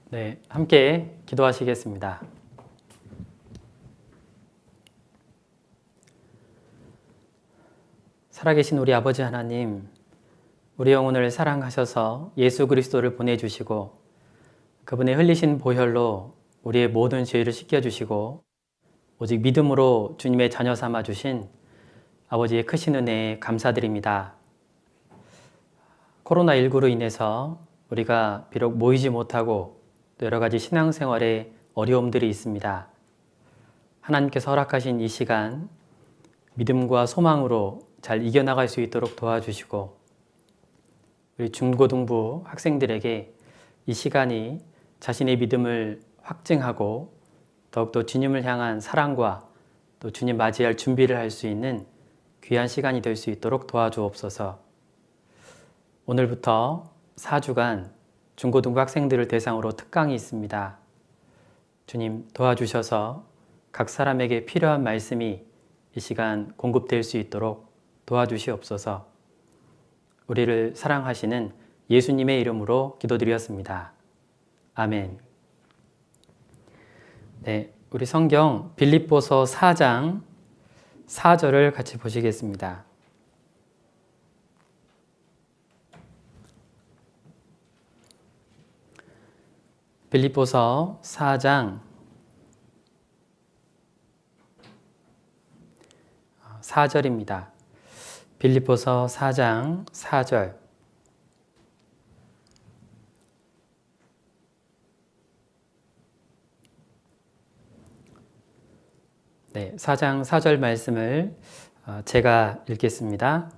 네, 함께 기도하시겠습니다. 살아계신 우리 아버지 하나님, 우리 영혼을 사랑하셔서 예수 그리스도를 보내주시고 그분의 흘리신 보혈로 우리의 모든 죄를 씻겨주시고 오직 믿음으로 주님의 자녀 삼아주신 아버지의 크신 은혜에 감사드립니다. 코로나19로 인해서 우리가 비록 모이지 못하고 또 여러 가지 신앙생활에 어려움들이 있습니다. 하나님께서 허락하신 이 시간 믿음과 소망으로 잘 이겨나갈 수 있도록 도와주시고 우리 중고등부 학생들에게 이 시간이 자신의 믿음을 확증하고 더욱더 주님을 향한 사랑과 또 주님 맞이할 준비를 할 수 있는 귀한 시간이 될 수 있도록 도와주옵소서. 오늘부터 4주간 중고등부 학생들을 대상으로 특강이 있습니다. 주님 도와주셔서 각 사람에게 필요한 말씀이 이 시간 공급될 수 있도록 도와주시옵소서. 우리를 사랑하시는 예수님의 이름으로 기도드렸습니다. 아멘. 네, 우리 성경 빌립보서 4장 4절을 같이 보시겠습니다. 빌립보서 4장 4절입니다. 빌립보서 4장 4절. 네, 4장 4절 말씀을 제가 읽겠습니다.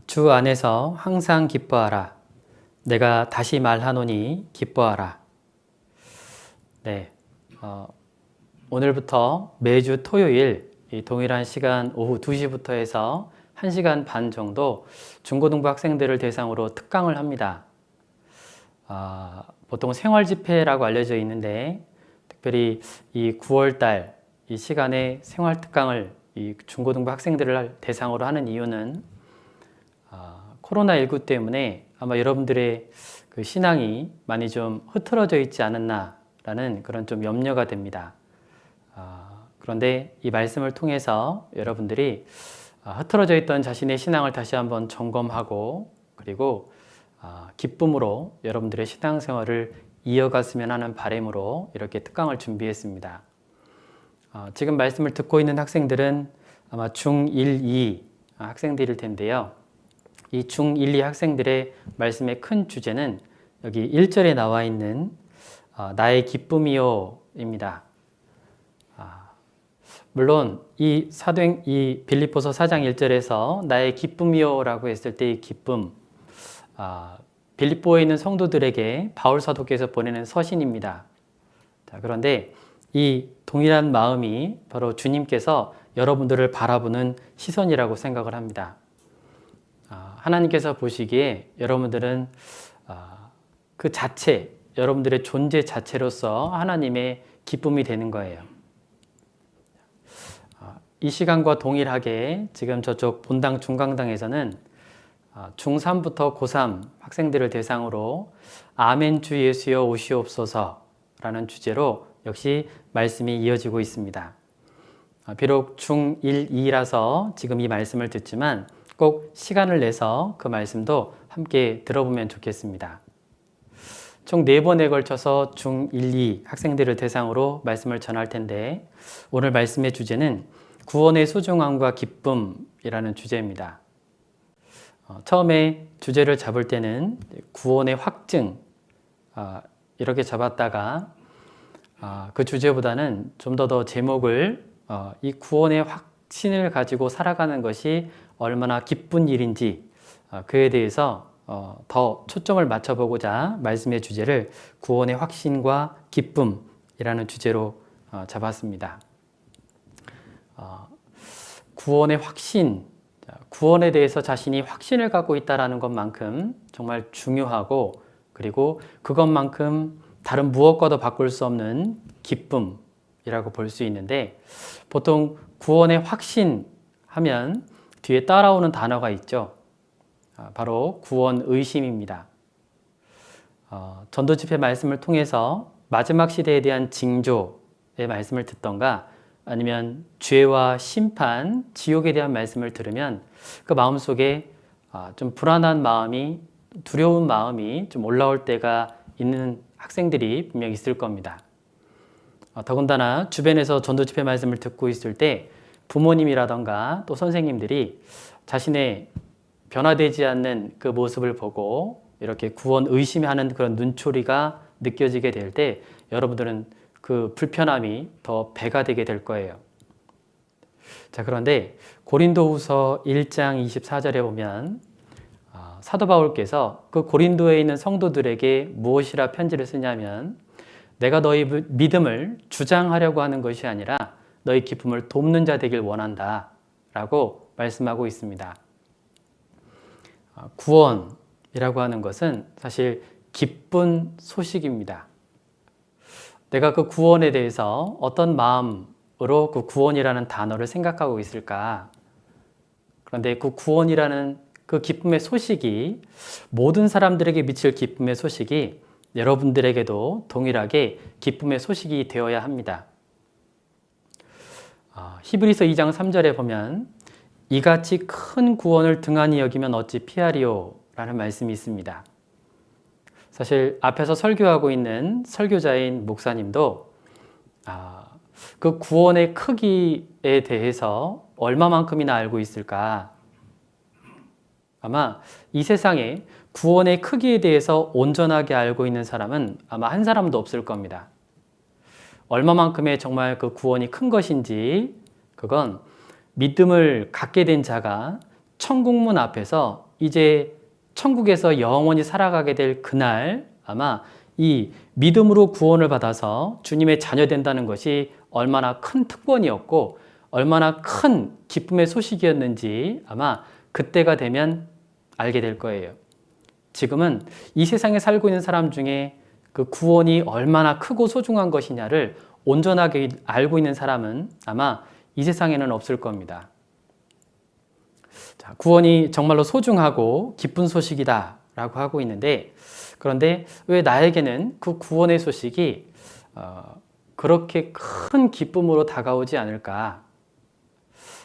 주 안에서 항상 기뻐하라. 내가 다시 말하노니 기뻐하라. 네, 오늘부터 매주 토요일 이 동일한 시간 오후 2시부터 해서 1시간 반 정도 중고등부 학생들을 대상으로 특강을 합니다. 보통 생활집회라고 알려져 있는데 특별히 이 9월달 이 시간에 생활특강을 이 중고등부 학생들을 대상으로 하는 이유는 코로나19 때문에 아마 여러분들의 그 신앙이 많이 좀 흐트러져 있지 않았나라는 그런 좀 염려가 됩니다. 그런데 이 말씀을 통해서 여러분들이 흐트러져 있던 자신의 신앙을 다시 한번 점검하고 그리고 기쁨으로 여러분들의 신앙생활을 이어갔으면 하는 바람으로 이렇게 특강을 준비했습니다. 지금 말씀을 듣고 있는 학생들은 아마 중1, 2 학생들일 텐데요. 이 중1, 2 학생들의 말씀의 큰 주제는 여기 1절에 나와 있는 나의 기쁨이요 입니다. 물론 이 빌립보서 4장 1절에서 나의 기쁨이요 라고 했을 때 이 기쁨, 빌립보에 있는 성도들에게 바울 사도께서 보내는 서신입니다. 자, 그런데 이 동일한 마음이 바로 주님께서 여러분들을 바라보는 시선이라고 생각을 합니다. 하나님께서 보시기에 여러분들은 그 자체, 여러분들의 존재 자체로서 하나님의 기쁨이 되는 거예요. 이 시간과 동일하게 지금 저쪽 본당 중강당에서는 중3부터 고3 학생들을 대상으로 아멘 주 예수여 오시옵소서 라는 주제로 역시 말씀이 이어지고 있습니다. 비록 중1, 2라서 지금 이 말씀을 듣지만 꼭 시간을 내서 그 말씀도 함께 들어보면 좋겠습니다. 총 4번에 걸쳐서 중1, 2 학생들을 대상으로 말씀을 전할 텐데 오늘 말씀의 주제는 구원의 소중함과 기쁨이라는 주제입니다. 처음에 주제를 잡을 때는 구원의 확증 이렇게 잡았다가 그 주제보다는 좀 더 제목을 이 구원의 확신을 가지고 살아가는 것이 얼마나 기쁜 일인지 그에 대해서 더 초점을 맞춰보고자 말씀의 주제를 구원의 확신과 기쁨이라는 주제로 잡았습니다. 구원의 확신, 구원에 대해서 자신이 확신을 갖고 있다는 것만큼 정말 중요하고 그리고 그것만큼 다른 무엇과도 바꿀 수 없는 기쁨이라고 볼 수 있는데 보통 구원의 확신 하면 뒤에 따라오는 단어가 있죠. 바로 구원 의심입니다. 전도 집회 말씀을 통해서 마지막 시대에 대한 징조의 말씀을 듣던가 아니면 죄와 심판, 지옥에 대한 말씀을 들으면 그 마음속에 좀 불안한 마음이, 두려운 마음이 좀 올라올 때가 있는 학생들이 분명히 있을 겁니다. 더군다나 주변에서 전도 집회 말씀을 듣고 있을 때 부모님이라던가 또 선생님들이 자신의 변화되지 않는 그 모습을 보고 이렇게 구원 의심하는 그런 눈초리가 느껴지게 될 때 여러분들은 그 불편함이 더 배가 되게 될 거예요. 자, 그런데 고린도후서 1장 24절에 보면 사도 바울께서 그 고린도에 있는 성도들에게 무엇이라 편지를 쓰냐면 내가 너희 믿음을 주장하려고 하는 것이 아니라 너희 기쁨을 돕는 자 되길 원한다 라고 말씀하고 있습니다. 구원이라고 하는 것은 사실 기쁜 소식입니다. 내가 그 구원에 대해서 어떤 마음으로 그 구원이라는 단어를 생각하고 있을까? 그런데 그 구원이라는 그 기쁨의 소식이 모든 사람들에게 미칠 기쁨의 소식이 여러분들에게도 동일하게 기쁨의 소식이 되어야 합니다. 히브리서 2장 3절에 보면 이같이 큰 구원을 등한히 여기면 어찌 피하리요? 라는 말씀이 있습니다. 사실 앞에서 설교하고 있는 설교자인 목사님도 그 구원의 크기에 대해서 얼마만큼이나 알고 있을까? 아마 이 세상에 구원의 크기에 대해서 온전하게 알고 있는 사람은 아마 한 사람도 없을 겁니다. 얼마만큼의 정말 그 구원이 큰 것인지 그건 믿음을 갖게 된 자가 천국문 앞에서 이제 천국에서 영원히 살아가게 될 그날 아마 이 믿음으로 구원을 받아서 주님의 자녀 된다는 것이 얼마나 큰 특권이었고 얼마나 큰 기쁨의 소식이었는지 아마 그때가 되면 알게 될 거예요. 지금은 이 세상에 살고 있는 사람 중에 그 구원이 얼마나 크고 소중한 것이냐를 온전하게 알고 있는 사람은 아마 이 세상에는 없을 겁니다. 자, 구원이 정말로 소중하고 기쁜 소식이다 라고 하고 있는데 그런데 왜 나에게는 그 구원의 소식이 그렇게 큰 기쁨으로 다가오지 않을까?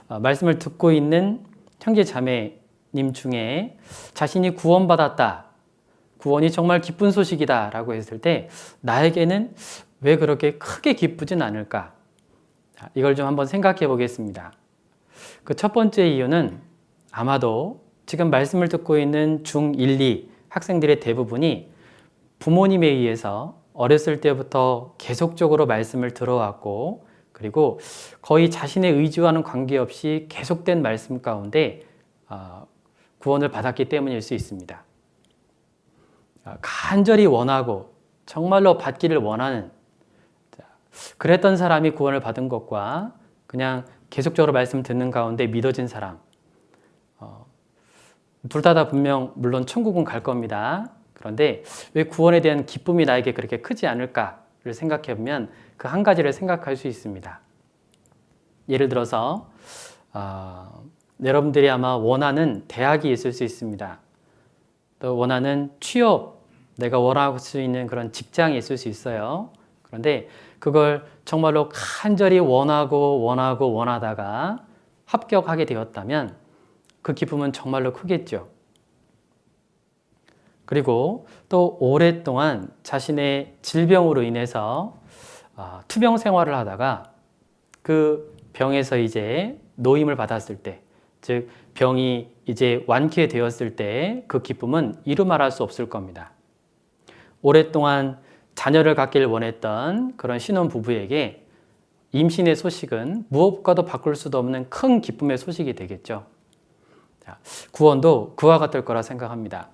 말씀을 듣고 있는 형제 자매님 중에 자신이 구원받았다, 구원이 정말 기쁜 소식이다 라고 했을 때 나에게는 왜 그렇게 크게 기쁘진 않을까? 이걸 좀 한번 생각해 보겠습니다. 그 첫 번째 이유는 아마도 지금 말씀을 듣고 있는 중1, 2 학생들의 대부분이 부모님에 의해서 어렸을 때부터 계속적으로 말씀을 들어왔고 그리고 거의 자신의 의지와는 관계없이 계속된 말씀 가운데 구원을 받았기 때문일 수 있습니다. 간절히 원하고 정말로 받기를 원하는 그랬던 사람이 구원을 받은 것과 그냥 계속적으로 말씀 듣는 가운데 믿어진 사람 둘 다 분명 물론 천국은 갈 겁니다. 그런데 왜 구원에 대한 기쁨이 나에게 그렇게 크지 않을까를 생각해 보면 그 한 가지를 생각할 수 있습니다. 예를 들어서 여러분들이 아마 원하는 대학이 있을 수 있습니다. 또 원하는 취업, 내가 원할 수 있는 그런 직장이 있을 수 있어요. 그런데 그걸 정말로 간절히 원하다가 합격하게 되었다면 그 기쁨은 정말로 크겠죠. 그리고 또 오랫동안 자신의 질병으로 인해서 투병 생활을 하다가 그 병에서 이제 노임을 받았을 때, 즉 병이 이제 완쾌되었을 때 그 기쁨은 이루 말할 수 없을 겁니다. 오랫동안 자녀를 갖기를 원했던 그런 신혼부부에게 임신의 소식은 무엇과도 바꿀 수도 없는 큰 기쁨의 소식이 되겠죠. 구원도 그와 같을 거라 생각합니다.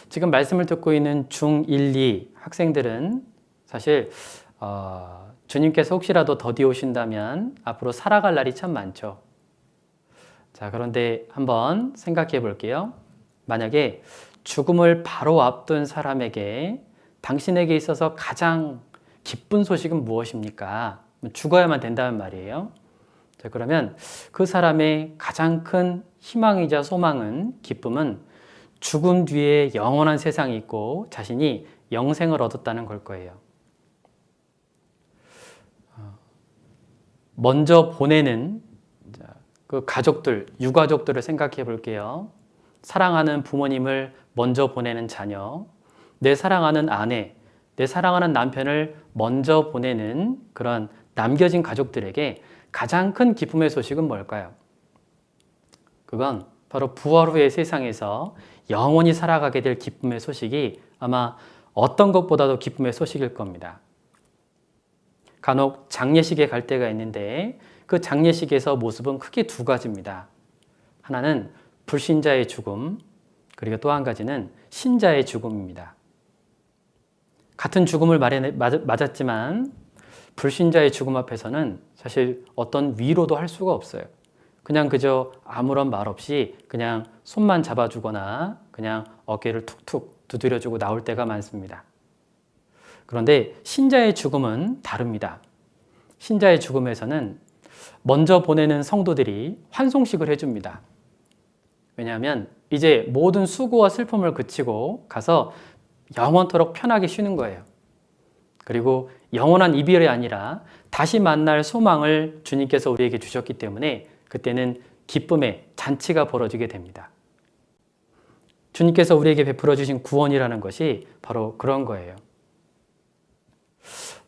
지금 말씀을 듣고 있는 중1, 2 학생들은 사실 주님께서 혹시라도 더디 오신다면 앞으로 살아갈 날이 참 많죠. 자, 그런데 한번 생각해 볼게요. 만약에 죽음을 바로 앞둔 사람에게 당신에게 있어서 가장 기쁜 소식은 무엇입니까? 죽어야만 된다는 말이에요. 자, 그러면 그 사람의 가장 큰 희망이자 소망은, 기쁨은 죽음 뒤에 영원한 세상이 있고 자신이 영생을 얻었다는 걸 거예요. 먼저 보내는 그 가족들, 유가족들을 생각해 볼게요. 사랑하는 부모님을 먼저 보내는 자녀, 내 사랑하는 아내, 내 사랑하는 남편을 먼저 보내는 그런 남겨진 가족들에게 가장 큰 기쁨의 소식은 뭘까요? 그건 바로 부활 후의 세상에서 영원히 살아가게 될 기쁨의 소식이 아마 어떤 것보다도 기쁨의 소식일 겁니다. 간혹 장례식에 갈 때가 있는데 그 장례식에서 모습은 크게 두 가지입니다. 하나는 불신자의 죽음, 그리고 또 한 가지는 신자의 죽음입니다. 같은 죽음을 맞았지만 불신자의 죽음 앞에서는 사실 어떤 위로도 할 수가 없어요. 그냥 그저 아무런 말 없이 그냥 손만 잡아주거나 그냥 어깨를 툭툭 두드려주고 나올 때가 많습니다. 그런데 신자의 죽음은 다릅니다. 신자의 죽음에서는 먼저 보내는 성도들이 환송식을 해줍니다. 왜냐하면 이제 모든 수고와 슬픔을 그치고 가서 영원토록 편하게 쉬는 거예요. 그리고 영원한 이별이 아니라 다시 만날 소망을 주님께서 우리에게 주셨기 때문에 그때는 기쁨의 잔치가 벌어지게 됩니다. 주님께서 우리에게 베풀어 주신 구원이라는 것이 바로 그런 거예요.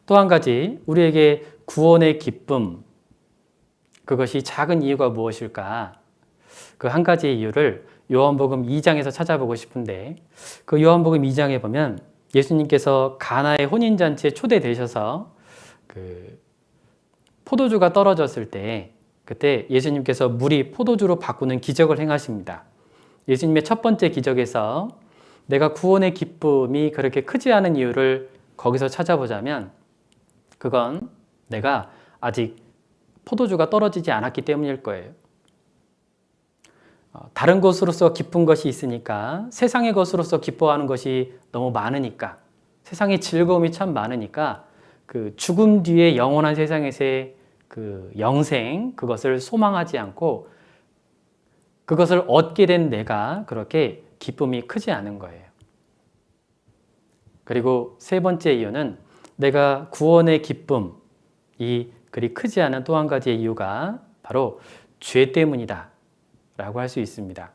또 한 가지 우리에게 구원의 기쁨, 그것이 작은 이유가 무엇일까? 그 한 가지의 이유를 요한복음 2장에서 찾아보고 싶은데 그 요한복음 2장에 보면 예수님께서 가나의 혼인잔치에 초대되셔서 그 포도주가 떨어졌을 때 그때 예수님께서 물이 포도주로 바꾸는 기적을 행하십니다. 예수님의 첫 번째 기적에서 내가 구원의 기쁨이 그렇게 크지 않은 이유를 거기서 찾아보자면 그건 내가 아직 포도주가 떨어지지 않았기 때문일 거예요. 다른 것으로서 기쁜 것이 있으니까 세상의 것으로서 기뻐하는 것이 너무 많으니까 세상의 즐거움이 참 많으니까 그 죽음 뒤에 영원한 세상에서의 그 영생 그것을 소망하지 않고 그것을 얻게 된 내가 그렇게 기쁨이 크지 않은 거예요. 그리고 세 번째 이유는 내가 구원의 기쁨이 그리 크지 않은 또 한 가지의 이유가 바로 죄 때문이다 라고 할 수 있습니다.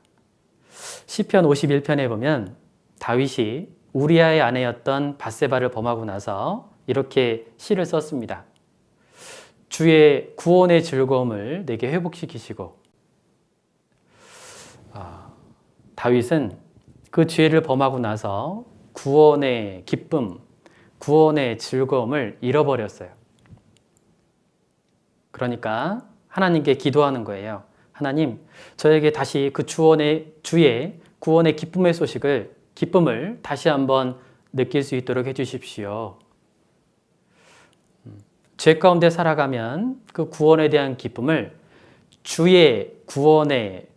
시편 51편에 보면 다윗이 우리아의 아내였던 밧세바를 범하고 나서 이렇게 시를 썼습니다. 주의 구원의 즐거움을 내게 회복시키시고 다윗은 그 죄를 범하고 나서 구원의 기쁨, 구원의 즐거움을 잃어버렸어요. 그러니까 하나님께 기도하는 거예요. 하나님, 저에게 다시 그 주의 구원의 기쁨의 기쁨을 다시 한번 느낄 수 있도록 해주십시오. 죄 가운데 살아가면 그 구원에 대한 기쁨을 주의 구원의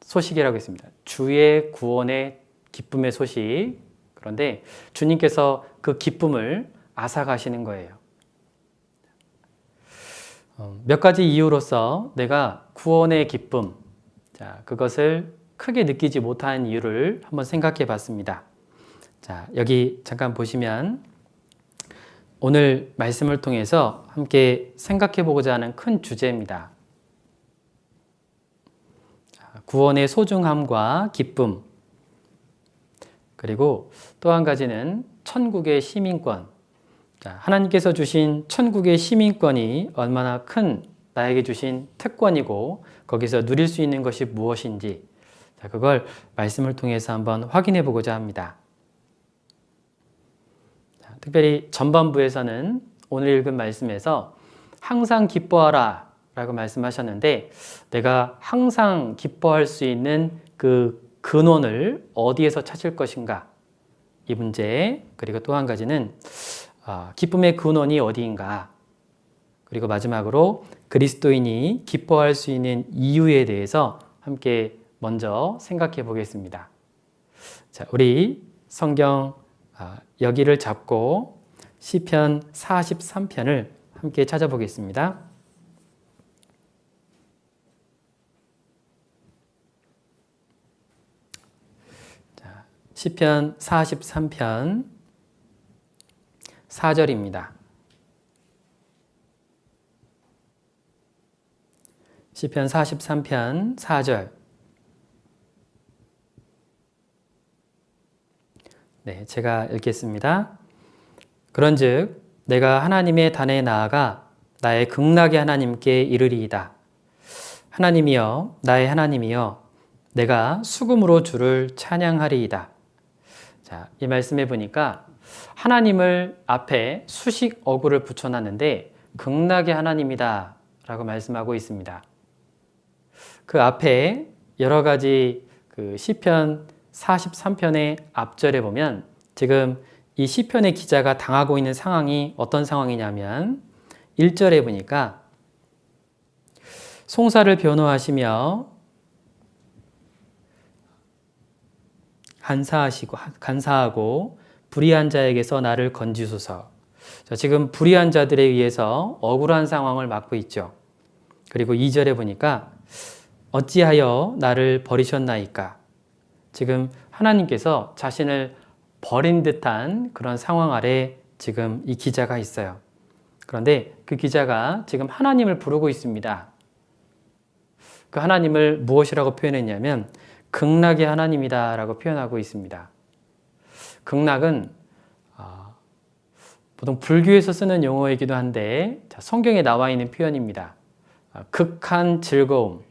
소식이라고 했습니다. 주의 구원의 기쁨의 소식. 그런데 주님께서 그 기쁨을 앗아가시는 거예요. 몇 가지 이유로서 내가 구원의 기쁨, 그것을 크게 느끼지 못한 이유를 한번 생각해 봤습니다. 자, 여기 잠깐 보시면 오늘 말씀을 통해서 함께 생각해 보고자 하는 큰 주제입니다. 구원의 소중함과 기쁨, 그리고 또 한 가지는 천국의 시민권. 하나님께서 주신 천국의 시민권이 얼마나 큰 나에게 주신 특권이고 거기서 누릴 수 있는 것이 무엇인지 그걸 말씀을 통해서 한번 확인해 보고자 합니다. 특별히 전반부에서는 오늘 읽은 말씀에서 항상 기뻐하라 라고 말씀하셨는데 내가 항상 기뻐할 수 있는 그 근원을 어디에서 찾을 것인가 이 문제, 그리고 또 한 가지는 기쁨의 근원이 어디인가, 그리고 마지막으로 그리스도인이 기뻐할 수 있는 이유에 대해서 함께 먼저 생각해 보겠습니다. 자, 우리 성경 여기를 잡고 시편 43편을 함께 찾아보겠습니다. 시편 43편 4절입니다. 시편 43편 4절. 네, 제가 읽겠습니다. 그런즉 내가 하나님의 단에 나아가 나의 극락의 하나님께 이르리이다. 하나님이여, 나의 하나님이여, 내가 수금으로 주를 찬양하리이다. 자, 이 말씀해 보니까 하나님을 앞에 수식 어구를 붙여놨는데 극락의 하나님이다 라고 말씀하고 있습니다. 그 앞에 여러 가지 그 시편 43편의 앞절에 보면 지금 이 시편의 기자가 당하고 있는 상황이 어떤 상황이냐면 1절에 보니까 송사를 변호하시며 간사하고 불의한 자에게서 나를 건지소서. 자, 지금 불의한 자들에 의해서 억울한 상황을 맞고 있죠. 그리고 2절에 보니까 어찌하여 나를 버리셨나이까. 지금 하나님께서 자신을 버린 듯한 그런 상황 아래 지금 이 기자가 있어요. 그런데 그 기자가 지금 하나님을 부르고 있습니다. 그 하나님을 무엇이라고 표현했냐면 극락의 하나님이다 라고 표현하고 있습니다. 극락은 보통 불교에서 쓰는 용어이기도 한데 성경에 나와 있는 표현입니다. 극한 즐거움,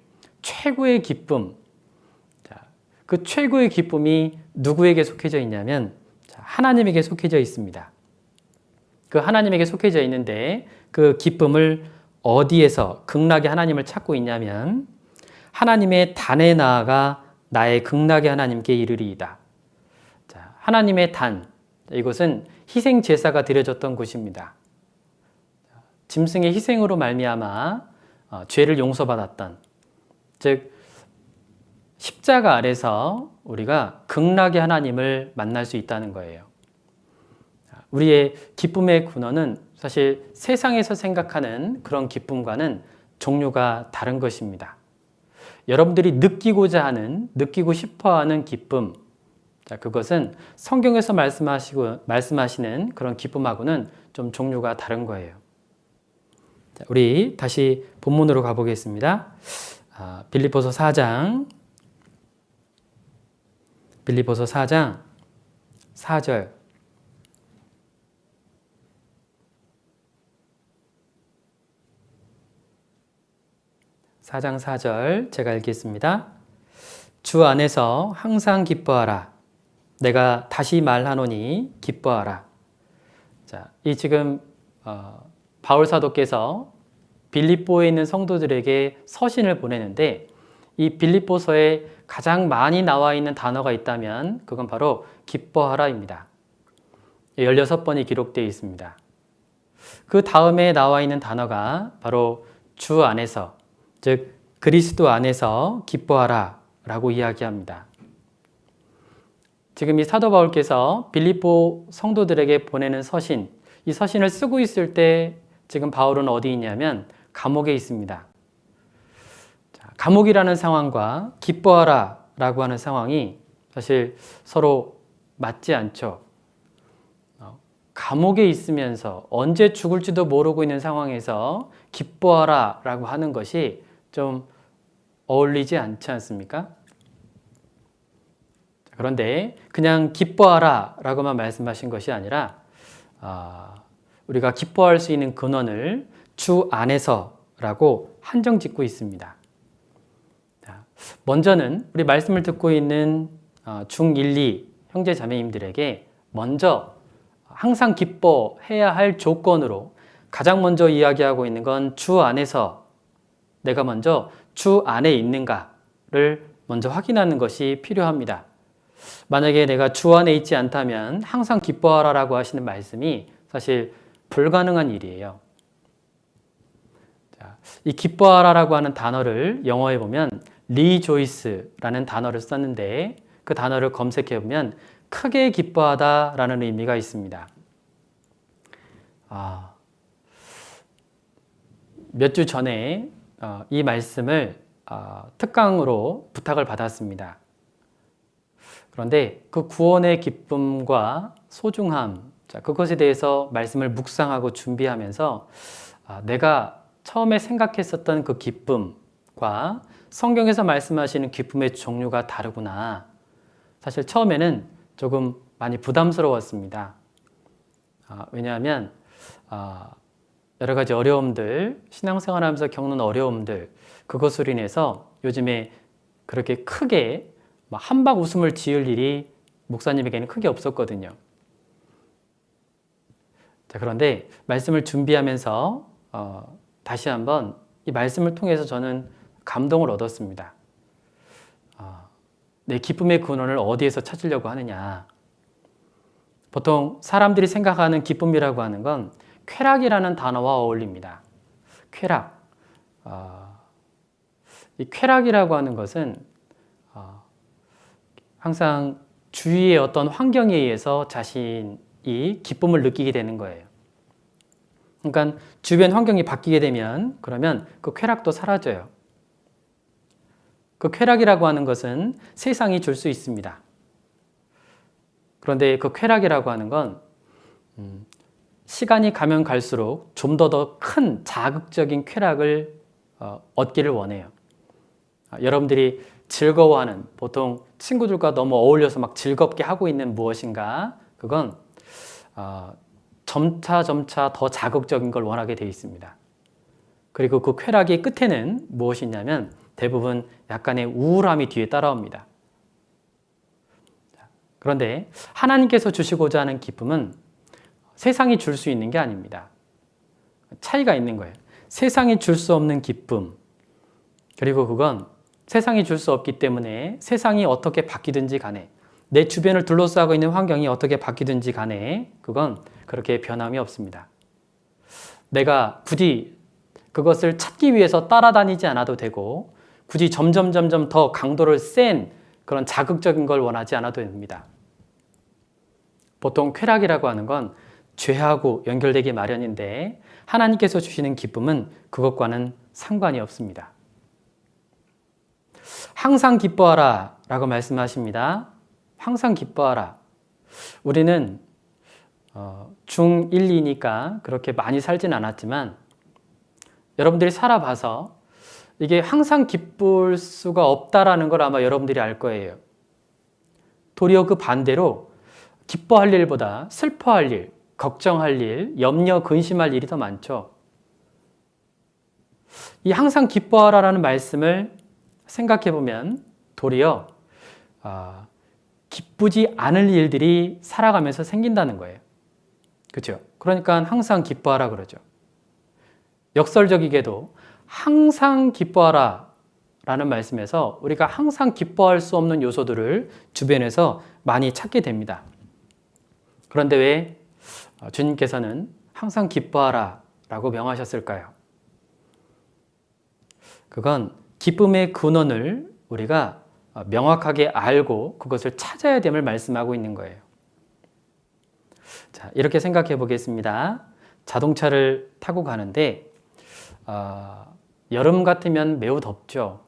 최고의 기쁨. 그 최고의 기쁨이 누구에게 속해져 있냐면 하나님에게 속해져 있습니다. 그 하나님에게 속해져 있는데 그 기쁨을 어디에서 극락의 하나님을 찾고 있냐면 하나님의 단에 나아가 나의 극락의 하나님께 이르리이다. 자, 하나님의 단, 이것은 희생 제사가 드려졌던 곳입니다. 짐승의 희생으로 말미암아 죄를 용서받았던, 즉 십자가 아래서 우리가 극락의 하나님을 만날 수 있다는 거예요. 우리의 기쁨의 근원은 사실 세상에서 생각하는 그런 기쁨과는 종류가 다른 것입니다. 여러분들이 느끼고 싶어하는 기쁨, 자, 그것은 성경에서 말씀하시는 그런 기쁨하고는 좀 종류가 다른 거예요. 자, 우리 다시 본문으로 가보겠습니다. 빌립보서 4장 4절. 4장 4절 제가 읽겠습니다. 주 안에서 항상 기뻐하라. 내가 다시 말하노니 기뻐하라. 자, 이 지금 바울 사도께서 빌립보에 있는 성도들에게 서신을 보내는데 이 빌립보서에 가장 많이 나와 있는 단어가 있다면 그건 바로 기뻐하라입니다. 16번이 기록되어 있습니다. 그 다음에 나와 있는 단어가 바로 주 안에서, 즉 그리스도 안에서 기뻐하라 라고 이야기합니다. 지금 이 사도 바울께서 빌립보 성도들에게 보내는 서신, 이 서신을 쓰고 있을 때 지금 바울은 어디 있냐면 감옥에 있습니다. 자, 감옥이라는 상황과 기뻐하라 라고 하는 상황이 사실 서로 맞지 않죠. 감옥에 있으면서 언제 죽을지도 모르고 있는 상황에서 기뻐하라 라고 하는 것이 좀 어울리지 않지 않습니까? 그런데 그냥 기뻐하라 라고만 말씀하신 것이 아니라 우리가 기뻐할 수 있는 근원을 주 안에서 라고 한정 짓고 있습니다. 먼저는 우리 말씀을 듣고 있는 중1, 2 형제 자매님들에게 먼저 항상 기뻐해야 할 조건으로 가장 먼저 이야기하고 있는 건 주 안에서 내가 먼저 주 안에 있는가를 먼저 확인하는 것이 필요합니다. 만약에 내가 주 안에 있지 않다면 항상 기뻐하라라고 하시는 말씀이 사실 불가능한 일이에요. 자, 이 기뻐하라라고 하는 단어를 영어에 보면 rejoice라는 단어를 썼는데 그 단어를 검색해 보면 크게 기뻐하다라는 의미가 있습니다. 몇 주 전에 이 말씀을 특강으로 부탁을 받았습니다. 그런데 그 구원의 기쁨과 소중함, 자, 그것에 대해서 말씀을 묵상하고 준비하면서 내가 처음에 생각했었던 그 기쁨과 성경에서 말씀하시는 기쁨의 종류가 다르구나. 사실 처음에는 조금 많이 부담스러웠습니다. 왜냐하면 여러 가지 어려움들, 신앙생활하면서 겪는 어려움들, 그것으로 인해서 요즘에 그렇게 크게 한박 웃음을 지을 일이 목사님에게는 크게 없었거든요. 자, 그런데 말씀을 준비하면서 다시 한번 이 말씀을 통해서 저는 감동을 얻었습니다. 내 기쁨의 근원을 어디에서 찾으려고 하느냐. 보통 사람들이 생각하는 기쁨이라고 하는 건 쾌락이라는 단어와 어울립니다. 쾌락. 이 쾌락이라고 하는 것은 항상 주위의 어떤 환경에 의해서 자신이 기쁨을 느끼게 되는 거예요. 그러니까 주변 환경이 바뀌게 되면 그러면 그 쾌락도 사라져요. 그 쾌락이라고 하는 것은 세상이 줄 수 있습니다. 그런데 그 쾌락이라고 하는 건 시간이 가면 갈수록 좀 더 큰 자극적인 쾌락을 얻기를 원해요. 여러분들이 즐거워하는, 보통 친구들과 너무 어울려서 막 즐겁게 하고 있는 무엇인가, 그건 점차 더 자극적인 걸 원하게 되어 있습니다. 그리고 그 쾌락의 끝에는 무엇이 있냐면 대부분 약간의 우울함이 뒤에 따라옵니다. 그런데 하나님께서 주시고자 하는 기쁨은 세상이 줄 수 있는 게 아닙니다. 차이가 있는 거예요. 세상이 줄 수 없는 기쁨, 그리고 그건 세상이 줄 수 없기 때문에 세상이 어떻게 바뀌든지 간에, 내 주변을 둘러싸고 있는 환경이 어떻게 바뀌든지 간에 그건 그렇게 변함이 없습니다. 내가 굳이 그것을 찾기 위해서 따라다니지 않아도 되고 굳이 점점 더 강도를 센 그런 자극적인 걸 원하지 않아도 됩니다. 보통 쾌락이라고 하는 건 죄하고 연결되기 마련인데 하나님께서 주시는 기쁨은 그것과는 상관이 없습니다. 항상 기뻐하라 라고 말씀하십니다. 항상 기뻐하라. 우리는 중1, 2니까 그렇게 많이 살진 않았지만 여러분들이 살아봐서 이게 항상 기쁠 수가 없다라는 걸 아마 여러분들이 알 거예요. 도리어 그 반대로 기뻐할 일보다 슬퍼할 일, 걱정할 일, 염려, 근심할 일이 더 많죠. 이 항상 기뻐하라라는 말씀을 생각해 보면 도리어 기쁘지 않을 일들이 살아가면서 생긴다는 거예요. 그렇죠? 그러니까 항상 기뻐하라 그러죠. 역설적이게도 항상 기뻐하라 라는 말씀에서 우리가 항상 기뻐할 수 없는 요소들을 주변에서 많이 찾게 됩니다. 그런데 왜 주님께서는 항상 기뻐하라 라고 명하셨을까요? 그건 기쁨의 근원을 우리가 명확하게 알고 그것을 찾아야 됨을 말씀하고 있는 거예요. 자, 이렇게 생각해 보겠습니다. 자동차를 타고 가는데 여름 같으면 매우 덥죠.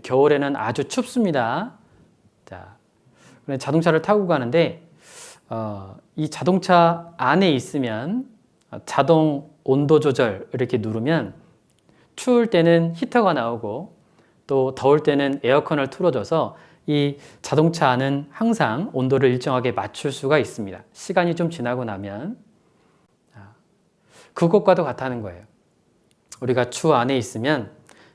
겨울에는 아주 춥습니다. 자, 자동차를 타고 가는데 이 자동차 안에 있으면 자동 온도 조절 이렇게 누르면 추울 때는 히터가 나오고 또 더울 때는 에어컨을 틀어줘서 이 자동차 안은 항상 온도를 일정하게 맞출 수가 있습니다. 시간이 좀 지나고 나면 그것과도 같다는 거예요. 우리가 추 안에 있으면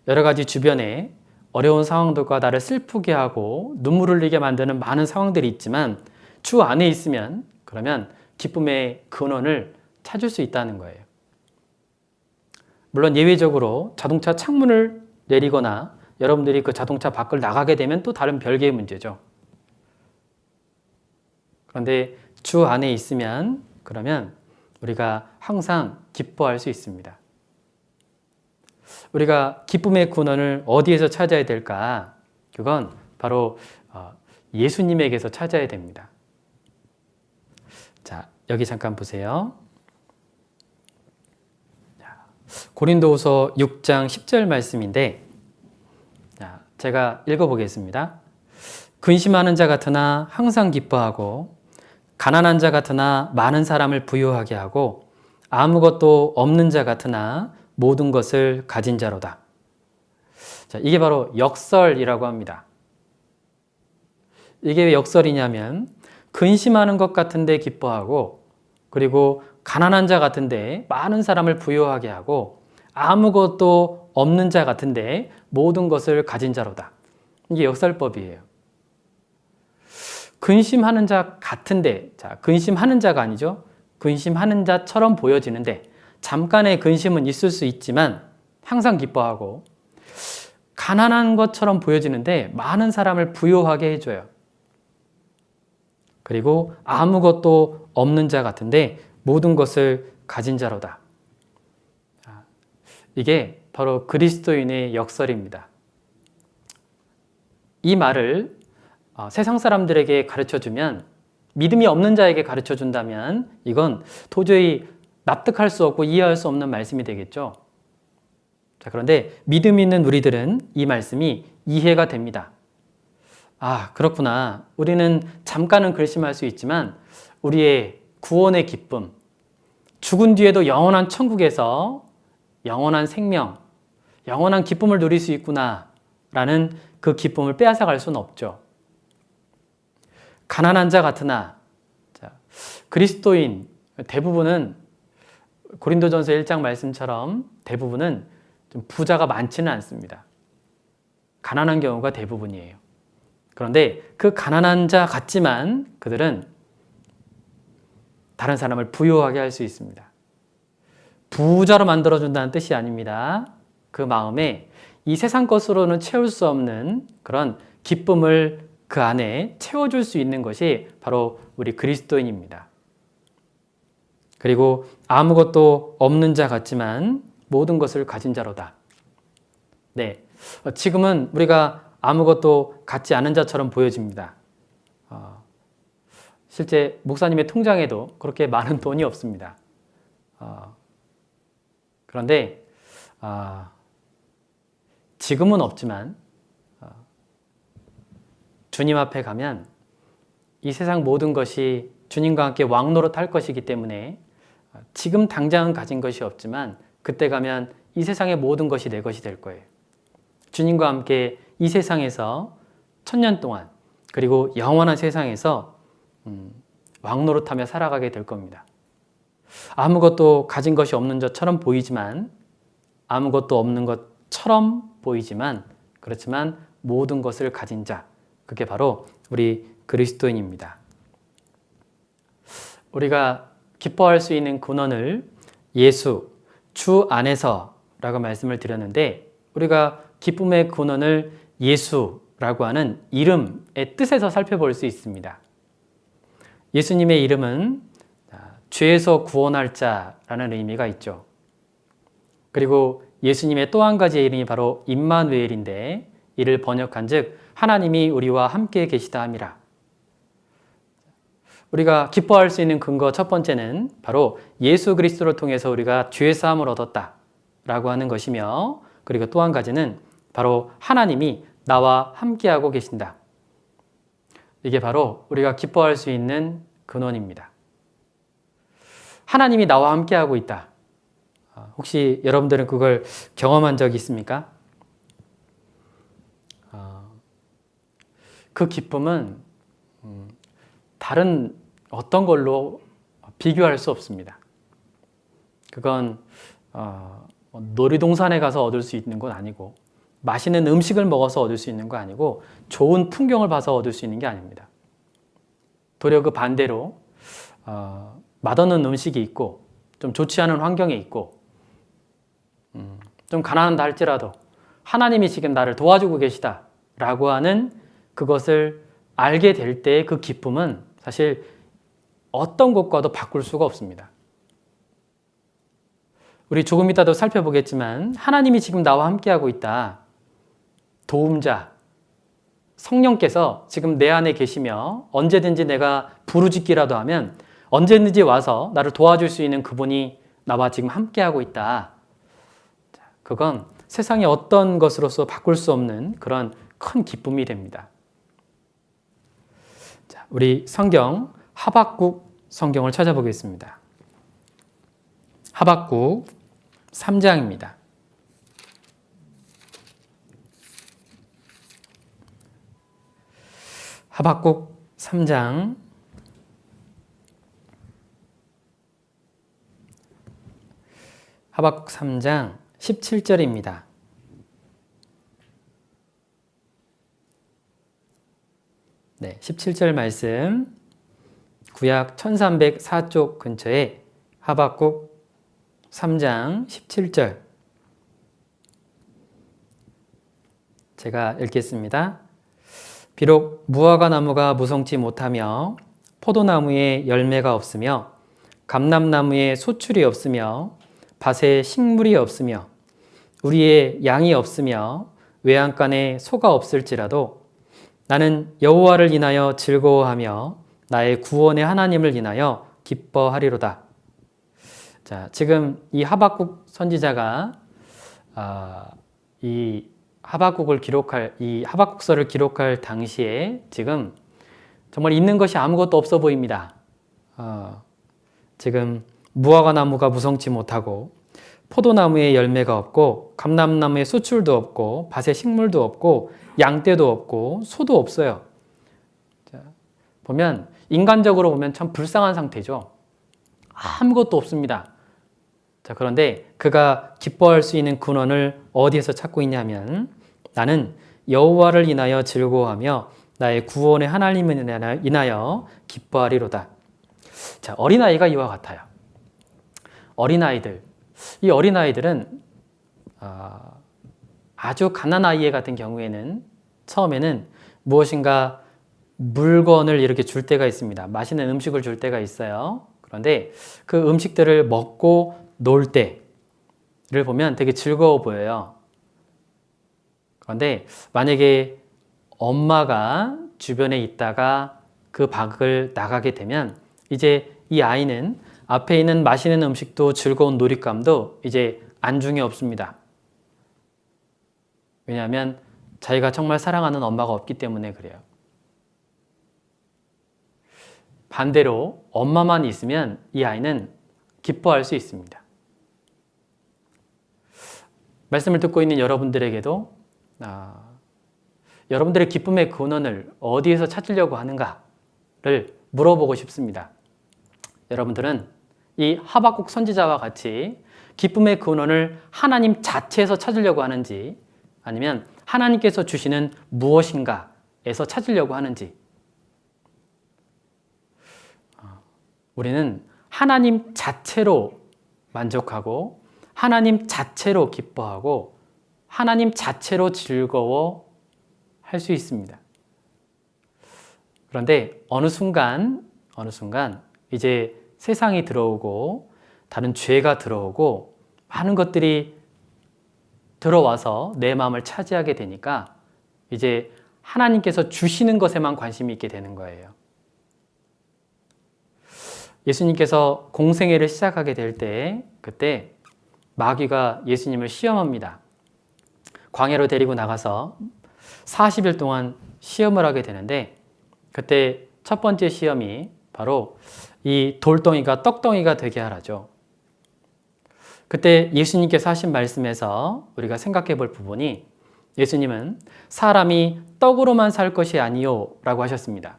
여러 가지 주변에 어려운 상황들과 나를 슬프게 하고 눈물을 흘리게 만드는 많은 상황들이 있지만 추 안에 있으면 그러면 기쁨의 근원을 찾을 수 있다는 거예요. 물론 예외적으로 자동차 창문을 내리거나 여러분들이 그 자동차 밖을 나가게 되면 또 다른 별개의 문제죠. 그런데 주 안에 있으면 그러면 우리가 항상 기뻐할 수 있습니다. 우리가 기쁨의 근원을 어디에서 찾아야 될까? 그건 바로 예수님에게서 찾아야 됩니다. 자, 여기 잠깐 보세요. 고린도후서 6장 10절 말씀인데 제가 읽어보겠습니다. 근심하는 자 같으나 항상 기뻐하고 가난한 자 같으나 많은 사람을 부유하게 하고 아무것도 없는 자 같으나 모든 것을 가진 자로다. 자, 이게 바로 역설이라고 합니다. 이게 왜 역설이냐면 근심하는 것 같은데 기뻐하고 그리고 가난한 자 같은데 많은 사람을 부유하게 하고 아무것도 없는 자 같은데 모든 것을 가진 자로다. 이게 역설법이에요. 근심하는 자 같은데, 자, 근심하는 자가 아니죠. 근심하는 자처럼 보여지는데 잠깐의 근심은 있을 수 있지만 항상 기뻐하고 가난한 것처럼 보여지는데 많은 사람을 부유하게 해줘요. 그리고 아무것도 없는 자 같은데 모든 것을 가진 자로다. 이게 바로 그리스도인의 역설입니다. 이 말을 세상 사람들에게 가르쳐주면, 믿음이 없는 자에게 가르쳐준다면 이건 도저히 납득할 수 없고 이해할 수 없는 말씀이 되겠죠. 자, 그런데 믿음 있는 우리들은 이 말씀이 이해가 됩니다. 아, 그렇구나. 우리는 잠깐은 근심할 수 있지만 우리의 구원의 기쁨, 죽은 뒤에도 영원한 천국에서 영원한 생명, 영원한 기쁨을 누릴 수 있구나 라는 그 기쁨을 빼앗아갈 수는 없죠. 가난한 자 같으나, 자, 그리스도인 대부분은 고린도전서 1장 말씀처럼 대부분은 좀 부자가 많지는 않습니다. 가난한 경우가 대부분이에요. 그런데 그 가난한 자 같지만 그들은 다른 사람을 부유하게 할 수 있습니다. 부자로 만들어준다는 뜻이 아닙니다. 그 마음에 이 세상 것으로는 채울 수 없는 그런 기쁨을 그 안에 채워줄 수 있는 것이 바로 우리 그리스도인입니다. 그리고 아무것도 없는 자 같지만 모든 것을 가진 자로다. 네, 지금은 우리가 아무것도 갖지 않은 자처럼 보여집니다. 실제 목사님의 통장에도 그렇게 많은 돈이 없습니다. 그런데 지금은 없지만 주님 앞에 가면 이 세상 모든 것이 주님과 함께 왕노릇할 것이기 때문에 지금 당장은 가진 것이 없지만 그때 가면 이 세상의 모든 것이 내 것이 될 거예요. 주님과 함께 이 세상에서 1000년 동안 그리고 영원한 세상에서 왕노릇하며 살아가게 될 겁니다. 아무것도 가진 것이 없는 것처럼 보이지만 아무것도 없는 것처럼 보이지만 그렇지만 모든 것을 가진 자, 그게 바로 우리 그리스도인입니다. 우리가 기뻐할 수 있는 근원을 예수, 주 안에서라고 말씀을 드렸는데 우리가 기쁨의 근원을 예수라고 하는 이름의 뜻에서 살펴볼 수 있습니다. 예수님의 이름은 죄에서 구원할 자라는 의미가 있죠. 그리고 예수님의 또 한 가지의 이름이 바로 임마누엘인데 이를 번역한 즉 하나님이 우리와 함께 계시다 함이라. 우리가 기뻐할 수 있는 근거 첫 번째는 바로 예수 그리스도를 통해서 우리가 죄 사함을 얻었다 라고 하는 것이며 그리고 또 한 가지는 바로 하나님이 나와 함께하고 계신다. 이게 바로 우리가 기뻐할 수 있는 근원입니다. 하나님이 나와 함께하고 있다. 혹시 여러분들은 그걸 경험한 적이 있습니까? 그 기쁨은 다른 어떤 걸로 비교할 수 없습니다. 그건 놀이동산에 가서 얻을 수 있는 건 아니고 맛있는 음식을 먹어서 얻을 수 있는 거 아니고 좋은 풍경을 봐서 얻을 수 있는 게 아닙니다. 도리어 그 반대로 맛없는 음식이 있고 좀 좋지 않은 환경에 있고 좀 가난하다 할지라도 하나님이 지금 나를 도와주고 계시다 라고 하는 그것을 알게 될 때의 그 기쁨은 사실 어떤 것과도 바꿀 수가 없습니다. 우리 조금 이따도 살펴보겠지만 하나님이 지금 나와 함께하고 있다. 도움자, 성령께서 지금 내 안에 계시며 언제든지 내가 부르짖기라도 하면 언제든지 와서 나를 도와줄 수 있는 그분이 나와 지금 함께하고 있다. 그건 세상의 어떤 것으로서 바꿀 수 없는 그런 큰 기쁨이 됩니다. 우리 성경 하박국 성경을 찾아보겠습니다. 하박국 3장입니다. 하박국 3장 17절입니다. 네, 17절 말씀, 구약 1304쪽 근처에 하박국 3장 17절 제가 읽겠습니다. 비록 무화과 나무가 무성치 못하며 포도나무에 열매가 없으며 감람나무에 소출이 없으며 밭에 식물이 없으며 우리의 양이 없으며 외양간에 소가 없을지라도 나는 여호와를 인하여 즐거워하며 나의 구원의 하나님을 인하여 기뻐하리로다. 자, 지금 이 하박국 선지자가 이 하박국서를 기록할 당시에 지금 정말 있는 것이 아무것도 없어 보입니다. 지금 무화과 나무가 무성치 못하고 포도나무에 열매가 없고 감람나무에 수출도 없고 밭에 식물도 없고 양떼도 없고 소도 없어요. 자, 보면 인간적으로 보면 참 불쌍한 상태죠. 아무것도 없습니다. 자, 그런데 그가 기뻐할 수 있는 근원을 어디에서 찾고 있냐면 나는 여호와를 인하여 즐거워하며 나의 구원의 하나님을 인하여 기뻐하리로다. 자, 어린아이가 이와 같아요. 이 어린아이들은 아주 갓난 아이 같은 경우에는 처음에는 무엇인가 물건을 이렇게 줄 때가 있습니다. 맛있는 음식을 줄 때가 있어요. 그런데 그 음식들을 먹고 놀 때를 보면 되게 즐거워 보여요. 그런데 만약에 엄마가 주변에 있다가 그 밖을 나가게 되면 이제 이 아이는 앞에 있는 맛있는 음식도 즐거운 놀잇감도 이제 안중에 없습니다. 왜냐하면 자기가 정말 사랑하는 엄마가 없기 때문에 그래요. 반대로 엄마만 있으면 이 아이는 기뻐할 수 있습니다. 말씀을 듣고 있는 여러분들에게도 여러분들의 기쁨의 근원을 어디에서 찾으려고 하는가를 물어보고 싶습니다. 여러분들은 이 하박국 선지자와 같이 기쁨의 근원을 하나님 자체에서 찾으려고 하는지 아니면 하나님께서 주시는 무엇인가에서 찾으려고 하는지 우리는 하나님 자체로 만족하고 하나님 자체로 기뻐하고 하나님 자체로 즐거워 할 수 있습니다. 그런데 어느 순간 이제 세상이 들어오고 다른 죄가 들어오고 많은 것들이 들어와서 내 마음을 차지하게 되니까 이제 하나님께서 주시는 것에만 관심이 있게 되는 거예요. 예수님께서 공생애를 시작하게 될 때 그때 마귀가 예수님을 시험합니다. 광야로 데리고 나가서 40일 동안 시험을 하게 되는데 그때 첫 번째 시험이 바로 이 돌덩이가 떡덩이가 되게 하라죠. 그때 예수님께서 하신 말씀에서 우리가 생각해 볼 부분이 예수님은 사람이 떡으로만 살 것이 아니요 라고 하셨습니다.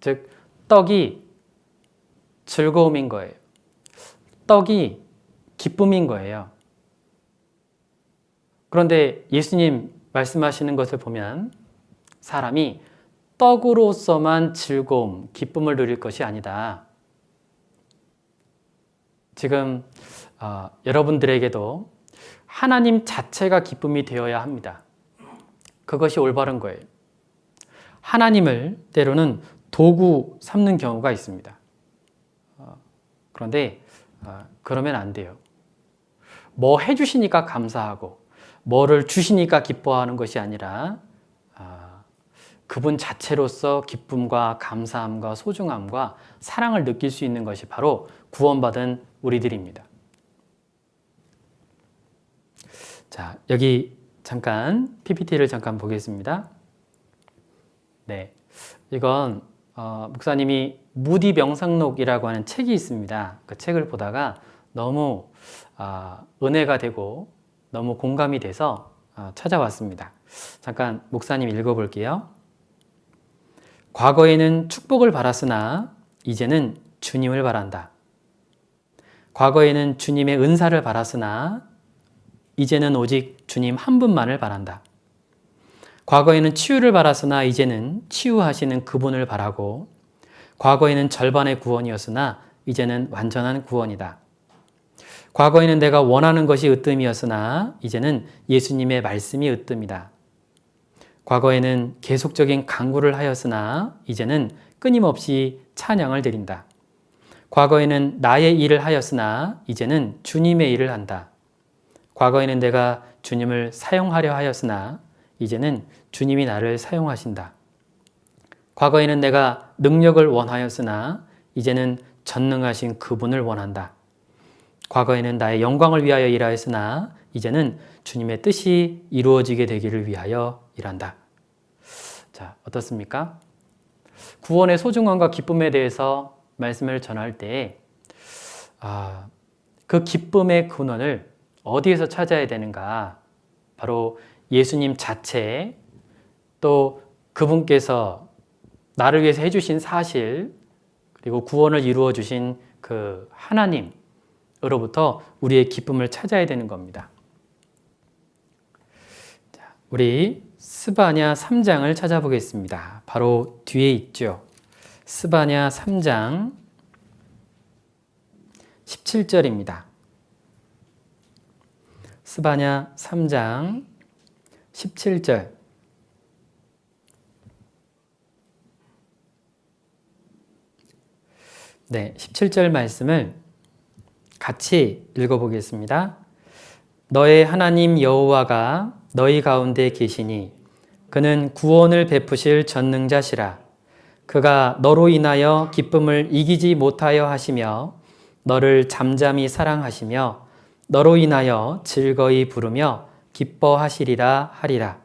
즉 떡이 즐거움인 거예요. 떡이 기쁨인 거예요. 그런데 예수님 말씀하시는 것을 보면 사람이 떡으로서만 즐거움, 기쁨을 누릴 것이 아니다. 지금 여러분들에게도 하나님 자체가 기쁨이 되어야 합니다. 그것이 올바른 거예요. 하나님을 때로는 도구 삼는 경우가 있습니다. 그런데 그러면 안 돼요. 뭐 해주시니까 감사하고 뭐를 주시니까 기뻐하는 것이 아니라 그분 자체로서 기쁨과 감사함과 소중함과 사랑을 느낄 수 있는 것이 바로 구원받은 우리들입니다. 자, 여기 잠깐 PPT를 잠깐 보겠습니다. 네, 이건 목사님이 무디 명상록이라고 하는 책이 있습니다. 그 책을 보다가 너무 은혜가 되고 너무 공감이 돼서 찾아왔습니다. 잠깐 목사님 읽어볼게요. 과거에는 축복을 바랐으나 이제는 주님을 바란다. 과거에는 주님의 은사를 바랐으나 이제는 오직 주님 한 분만을 바란다. 과거에는 치유를 바랐으나 이제는 치유하시는 그분을 바라고, 과거에는 절반의 구원이었으나 이제는 완전한 구원이다. 과거에는 내가 원하는 것이 으뜸이었으나 이제는 예수님의 말씀이 으뜸이다. 과거에는 계속적인 간구를 하였으나 이제는 끊임없이 찬양을 드린다. 과거에는 나의 일을 하였으나 이제는 주님의 일을 한다. 과거에는 내가 주님을 사용하려 하였으나 이제는 주님이 나를 사용하신다. 과거에는 내가 능력을 원하였으나 이제는 전능하신 그분을 원한다. 과거에는 나의 영광을 위하여 일하였으나 이제는 주님의 뜻이 이루어지게 되기를 위하여 일한다. 자, 어떻습니까? 구원의 소중함과 기쁨에 대해서 말씀을 전할 때 그 기쁨의 근원을 어디에서 찾아야 되는가? 바로 예수님 자체, 또 그분께서 나를 위해서 해주신 사실, 그리고 구원을 이루어 주신 그 하나님으로부터 우리의 기쁨을 찾아야 되는 겁니다. 자, 우리 스바냐 3장을 찾아보겠습니다. 바로 뒤에 있죠. 스바냐 3장 17절입니다. 스바냐 3장 17절. 네, 17절 말씀을 같이 읽어보겠습니다. 너의 하나님 여호와가 너희 가운데 계시니 그는 구원을 베푸실 전능자시라. 그가 너로 인하여 기쁨을 이기지 못하여 하시며 너를 잠잠히 사랑하시며 너로 인하여 즐거이 부르며 기뻐하시리라 하리라.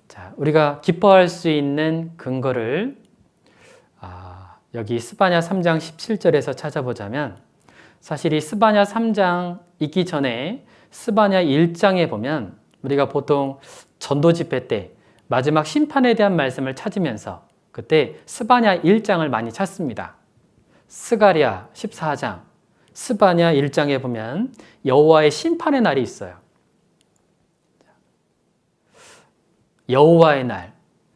자, 우리가 기뻐할 수 있는 근거를 여기 스바냐 3장 17절에서 찾아보자면, 사실 이 스바냐 3장 있기 전에 스바냐 1장에 보면 우리가 보통 전도 집회 때 마지막 심판에 대한 말씀을 찾으면서 그때 스바냐 1장을 많이 찾습니다. 스가랴 14장, 스바냐 1장에 보면 여호와의 심판의 날이 있어요. 여호와의 날,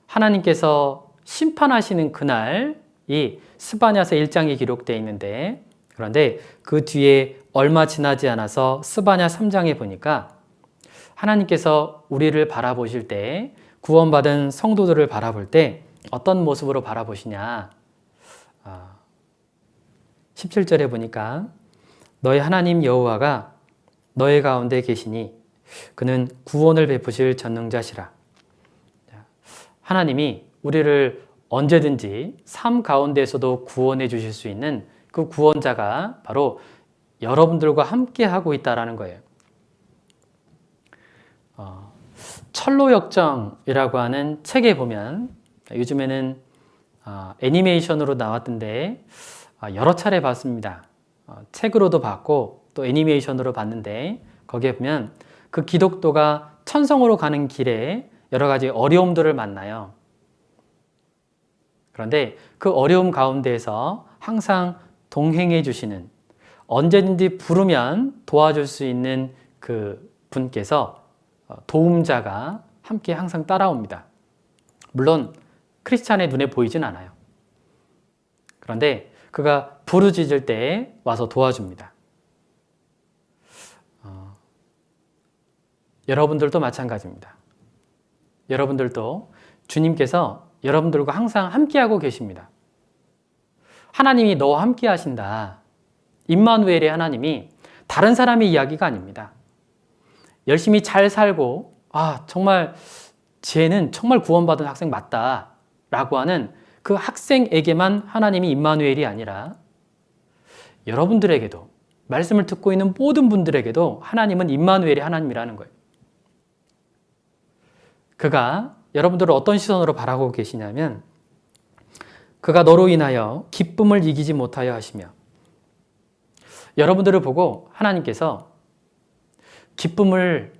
하나님께서 심판하시는 그날이 스바냐서 1장에 기록되어 있는데, 그런데 그 뒤에 얼마 지나지 않아서 스바냐 3장에 보니까 하나님께서 우리를 바라보실 때, 구원받은 성도들을 바라볼 때 어떤 모습으로 바라보시냐. 17절에 보니까 너의 하나님 여호와가 너의 가운데 계시니 그는 구원을 베푸실 전능자시라. 하나님이 우리를 언제든지 삶 가운데서도 구원해 주실 수 있는 그 구원자가 바로 여러분들과 함께 하고 있다는 거예요. 철로역정이라고 하는 책에 보면, 요즘에는 애니메이션으로 나왔던데 여러 차례 봤습니다. 책으로도 봤고 또 애니메이션으로 봤는데, 거기에 보면 그 기독도가 천성으로 가는 길에 여러 가지 어려움들을 만나요. 그런데 그 어려움 가운데에서 항상 동행해 주시는, 언제든지 부르면 도와줄 수 있는 그 분께서, 도움자가 함께 항상 따라옵니다. 물론 크리스찬의 눈에 보이진 않아요. 그런데 그가 부르짖을 때 와서 도와줍니다. 여러분들도 마찬가지입니다. 여러분들도 주님께서 여러분들과 항상 함께하고 계십니다. 하나님이 너와 함께 하신다. 임마누엘의 하나님이 다른 사람의 이야기가 아닙니다. 열심히 잘 살고 정말 쟤는 정말 구원받은 학생 맞다 라고 하는 그 학생에게만 하나님이 임마누엘이 아니라 여러분들에게도, 말씀을 듣고 있는 모든 분들에게도 하나님은 임마누엘의 하나님이라는 거예요. 그가 여러분들을 어떤 시선으로 바라보고 계시냐면, 그가 너로 인하여 기쁨을 이기지 못하여 하시며. 여러분들을 보고 하나님께서 기쁨을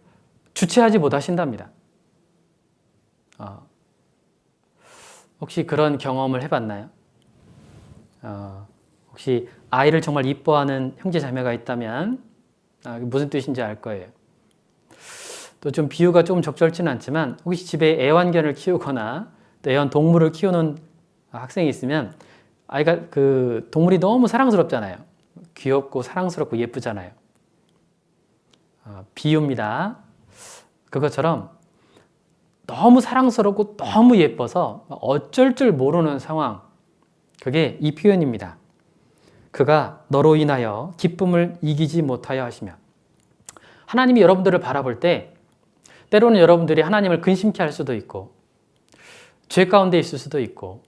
주체하지 못하신답니다. 혹시 그런 경험을 해봤나요? 혹시 아이를 정말 이뻐하는 형제 자매가 있다면 무슨 뜻인지 알 거예요. 또 좀 비유가 좀 적절치는 않지만 혹시 집에 애완견을 키우거나 또 애완동물을 키우는 학생이 있으면 아이가 그 동물이 너무 사랑스럽잖아요. 귀엽고 사랑스럽고 예쁘잖아요. 비유입니다. 그것처럼 너무 사랑스럽고 너무 예뻐서 어쩔 줄 모르는 상황, 그게 이 표현입니다. 그가 너로 인하여 기쁨을 이기지 못하여 하시며. 하나님이 여러분들을 바라볼 때 때로는 여러분들이 하나님을 근심케 할 수도 있고 죄 가운데 있을 수도 있고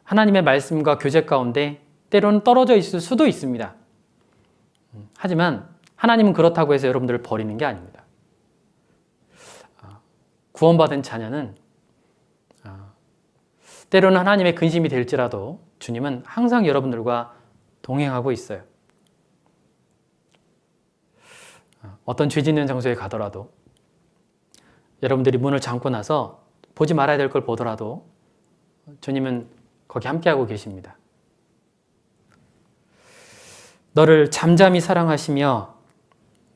하나님의 말씀과 교제 가운데 때로는 떨어져 있을 수도 있습니다. 하지만 하나님은 그렇다고 해서 여러분들을 버리는 게 아닙니다. 구원받은 자녀는 때로는 하나님의 근심이 될지라도 주님은 항상 여러분들과 동행하고 있어요. 어떤 죄 짓는 장소에 가더라도 여러분들이 문을 잠고 나서 보지 말아야 될 걸 보더라도 주님은 거기 함께하고 계십니다. 너를 잠잠히 사랑하시며,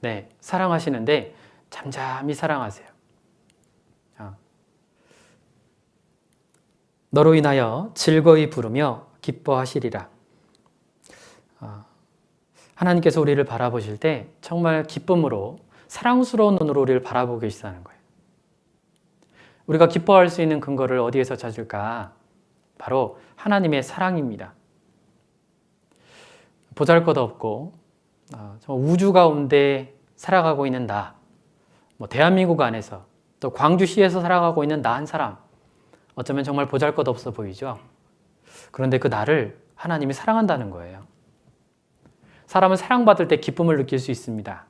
네, 사랑하시는데 잠잠히 사랑하세요. 너로 인하여 즐거이 부르며 기뻐하시리라. 하나님께서 우리를 바라보실 때 정말 기쁨으로 사랑스러운 눈으로 우리를 바라보고 계시다는 거예요. 우리가 기뻐할 수 있는 근거를 어디에서 찾을까? 바로 하나님의 사랑입니다. 보잘것없고 정말 우주 가운데 살아가고 있는 나, 대한민국 안에서 또 광주시에서 살아가고 있는 나 한 사람, 어쩌면 정말 보잘것없어 보이죠? 그런데 그 나를 하나님이 사랑한다는 거예요. 사람은 사랑받을 때 기쁨을 느낄 수 있습니다.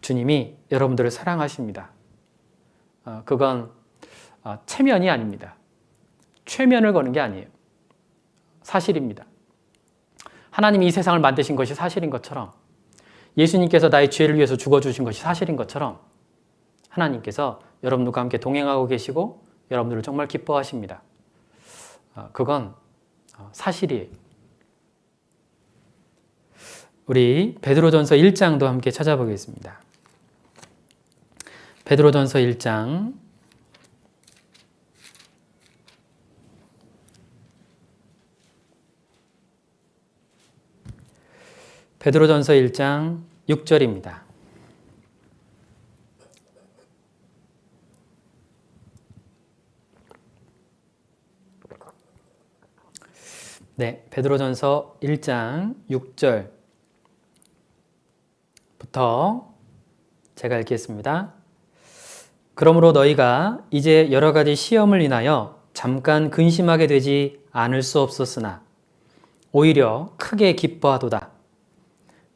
주님이 여러분들을 사랑하십니다. 그건 체면이 아닙니다. 최면을 거는 게 아니에요. 사실입니다. 하나님이 이 세상을 만드신 것이 사실인 것처럼, 예수님께서 나의 죄를 위해서 죽어주신 것이 사실인 것처럼 하나님께서 여러분들과 함께 동행하고 계시고 여러분들을 정말 기뻐하십니다. 그건 사실이에요. 우리 베드로전서 1장도 함께 찾아보겠습니다. 베드로전서 1장 베드로전서 1장 6절입니다. 네, 베드로전서 1장 6절부터 제가 읽겠습니다. 그러므로 너희가 이제 여러 가지 시험을 인하여 잠깐 근심하게 되지 않을 수 없었으나 오히려 크게 기뻐하도다.